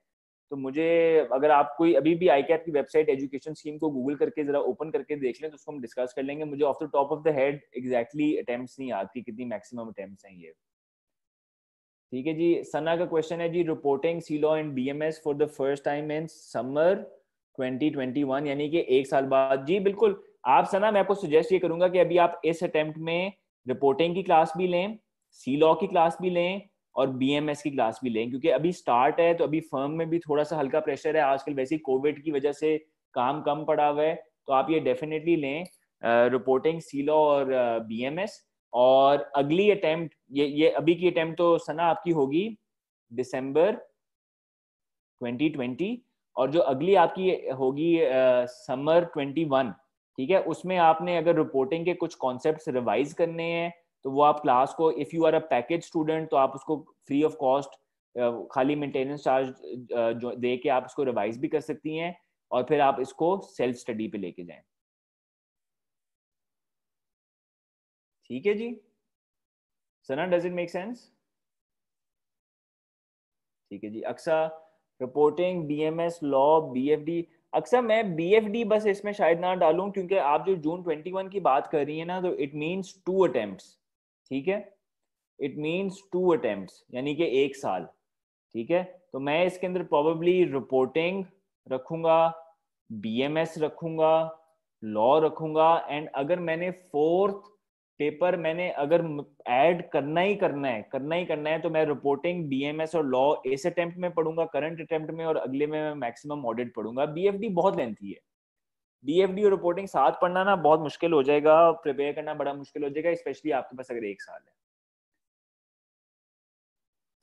तो मुझे, अगर आप कोई अभी भी आईकैप की वेबसाइट एजुकेशन स्कीम को गूगल करके जरा ओपन करके देख लें तो उसको हम डिस्कस कर लेंगे। मुझे of the top of the head exactly attempts नहीं आती कितनी मैक्सिमम अटेम्प्ट्स हैं ये। ठीक है जी, सना का क्वेश्चन है जी, reporting C law and BMS for the first time in summer 2021, यानी कि 1 साल बाद। जी बिल्कुल, आप सना, मैं आपको सुजेस्ट ये करूंगा कि अभी आप इस अटेम्प्ट में रिपोर्टिंग की क्लास भी लें, सी लॉ की क्लास भी लें और BMS की क्लास भी लें, क्योंकि अभी स्टार्ट है तो अभी फर्म में भी थोड़ा सा हल्का प्रेशर है आजकल, वैसे ही कोविड की वजह से काम कम पड़ा हुआ है। तो आप ये डेफिनेटली लें, रिपोर्टिंग, सी लॉ और BMS। और अगली अटेम्प्ट, ये अभी की अटेम्प्ट तो सना आपकी होगी दिसंबर 2020, और जो अगली आपकी होगी समर 21। ठीक है, उसमें आपने अगर रिपोर्टिंग के कुछ कॉन्सेप्ट्स रिवाइज करने हैं तो वो आप क्लास को, if you are a package student, तो आप उसको फ्री ऑफ कॉस्ट खाली मेंटेनेंस चार्ज जो दे के आप उसको रिवाइज भी कर सकती हैं, और फिर आप इसको सेल्फ स्टडी पे लेके जाएं। ठीक है जी Sana, does it make sense? ठीक है जी Aqsa, reporting, BMS, law, BFD। अक्सर मैं BFD बस इसमें शायद ना डालूं, क्योंकि आप जो जून 21 की बात कर रही है ना, तो इट मीन्स 2 अटेम्प्ट्स। ठीक है, इट मीन्स 2 अटेम्प्ट्स यानी कि 1 साल। ठीक है, तो मैं इसके अंदर प्रोबेबली रिपोर्टिंग रखूंगा, BMS रखूंगा, लॉ रखूंगा, एंड अगर मैंने फोर्थ पेपर मैंने अगर ऐड करना ही करना है तो मैं रिपोर्टिंग, BMS और लॉ इस अटेम्प्ट में पढ़ूंगा, करंट अटेम्प्ट में, और अगले में मैं मैक्सिमम ऑडिट पढ़ूंगा। BFD बहुत लेंथी है, BFD और रिपोर्टिंग साथ पढ़ना ना बहुत मुश्किल हो जाएगा, प्रिपेयर करना बड़ा मुश्किल हो जाएगा, स्पेशली आपके पास अगर 1 साल है।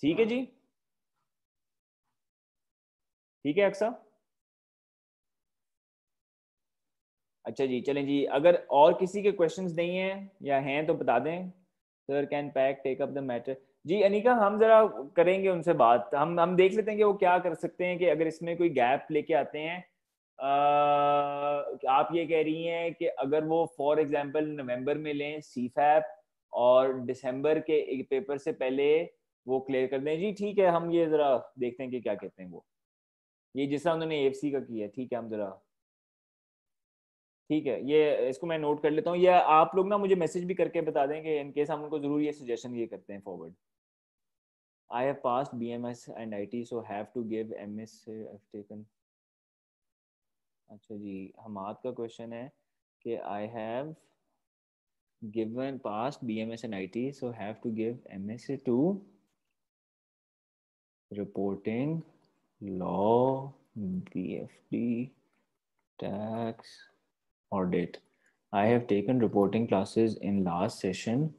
ठीक है जी, ठीक है अक्सा। अच्छा जी, चलें जी, अगर और किसी के क्वेश्चंस नहीं हैं या हैं तो बता दें। Sir can pack take up the matter. जी अनिका, हम जरा करेंगे उनसे बात, हम देख लेते हैं कि वो क्या कर सकते हैं, कि अगर इसमें कोई गैप लेके आते हैं। आप ये कह रही हैं कि अगर वो फॉर एग्जांपल नवंबर में लें सीफैप और दिसंबर के एक पेपर से पहले वो क्लियर कर दें। जी ठीक है, हम ये जरा देखते हैं कि क्या कहते हैं वो, ये जिस तरह उन्होंने एएफसी का किया। ठीक है, हम जरा, ठीक है, ये इसको मैं नोट कर लेता हूँ। या आप लोग ना मुझे मैसेज भी करके बता दें कि इन केस हम उनको जरूर ये सजेशन ये करते हैं forward. I have passed BMS and IT so have to give MS have taken. अच्छा जी, हमाद का क्वेश्चन है कि I have given past BMS and IT so have to give MSA to reporting, law, BFD, tax, audit. I have taken reporting classes in last session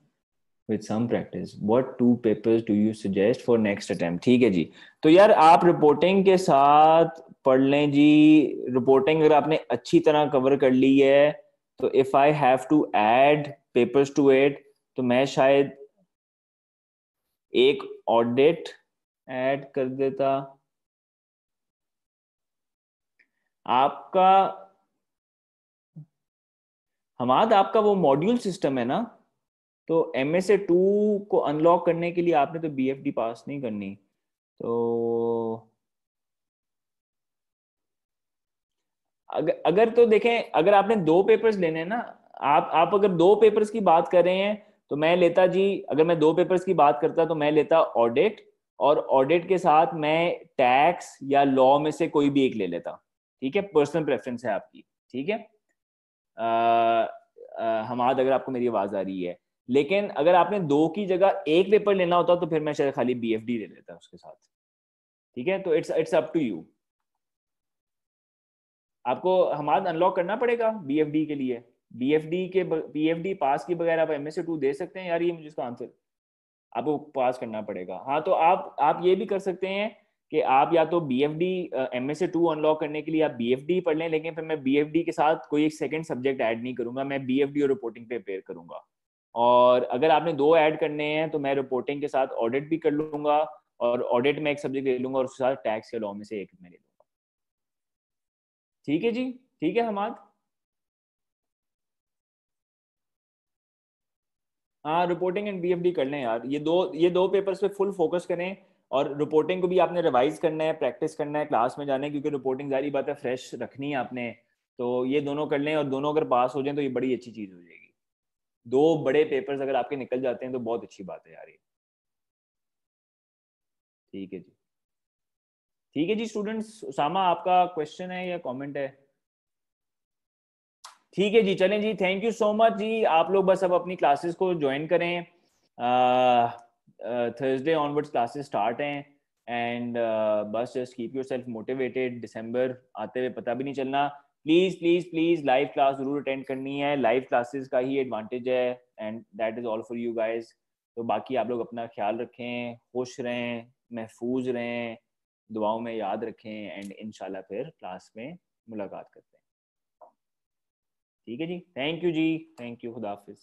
with some practice. What two papers do you suggest for next attempt? ठीक है जी, तो यार आप reporting के साथ पढ़ लें जी। रिपोर्टिंग अगर आपने अच्छी तरह कवर कर ली है तो if I have to add papers to it तो मैं शायद एक ऑडिट ऐड कर देता। आपका हमाद, आपका वो मॉड्यूल सिस्टम है ना, तो MSA 2 को अनलॉक करने के लिए आपने तो BFD पास नहीं करनी। तो अगर तो देखें, अगर आपने 2 पेपर्स लेने हैं ना, आप अगर 2 पेपर्स की बात कर रहे हैं तो मैं लेता जी, अगर मैं 2 पेपर्स की बात करता तो मैं लेता ऑडिट, और ऑडिट के साथ मैं टैक्स या लॉ में से कोई भी एक ले लेता। ठीक है, पर्सनल प्रेफरेंस है आपकी। ठीक है हमाद, अगर आपको मेरी आवाज आ रही है, लेकिन अगर आपने 2 की जगह एक पेपर लेना होता तो फिर मैं शायद खाली BFD ले लेता उसके साथ। ठीक है, तो इट्स अप टू यू। आपको हमाद अनलॉक करना पड़ेगा BFD के लिए। BFD पास की बगैर आप MSA 2 दे सकते हैं यार, ये मुझे इसका आंसर आपको पास करना पड़ेगा। हाँ, तो आप ये भी कर सकते हैं कि आप या तो BFD MSA 2 अनलॉक करने के लिए आप BFD पढ़ लें, लेकिन फिर मैं BFD के साथ कोई एक सेकंड सब्जेक्ट ऐड नहीं करूंगा, मैं BFD और रिपोर्टिंग पे पेयर करूंगा। और अगर आपने 2 ऐड करने हैं तो मैं रिपोर्टिंग के साथ ऑडिट भी कर लूंगा, और ऑडिट में एक सब्जेक्ट ले लूंगा और उसके साथ टैक्स या लॉ में से एक में ले लूंगा। ठीक है जी, ठीक है हमाद। हाँ, रिपोर्टिंग एंड BFD कर लें यार, ये दो पेपर्स पे फुल फोकस करें। और रिपोर्टिंग को भी आपने रिवाइज करना है, प्रैक्टिस करना है, क्लास में जाना है, क्योंकि रिपोर्टिंग जारी बात है फ्रेश रखनी है आपने। तो ये दोनों कर लें, और दोनों अगर पास हो जाएं तो ये बड़ी अच्छी चीज हो जाएगी। 2 बड़े पेपर्स अगर आपके निकल जाते हैं तो बहुत अच्छी बात है यार ये। ठीक है जी, ठीक है जी स्टूडेंट्स। उसामा, आपका क्वेश्चन है या कमेंट है? ठीक है जी, चलें जी, थैंक यू सो मच जी। आप लोग बस अब अपनी क्लासेस को ज्वाइन करें। थर्सडे ऑनवर्ड्स क्लासेस स्टार्ट हैं, एंड बस जस्ट कीप योरसेल्फ मोटिवेटेड। दिसंबर आते हुए पता भी नहीं चलना। Please please please live class जरूर अटेंड करनी है, लाइव क्लासेस का ही एडवांटेज है, and that is all for you guys. तो बाकी आप लोग अपना ख्याल रखें, खुश रहें, महफूज रहें, दुआओं में याद रखें, एंड इंशाल्लाह फिर क्लास में मुलाकात करते हैं। ठीक है जी, थैंक यू जी, थैंक यू, खुदा हाफिज।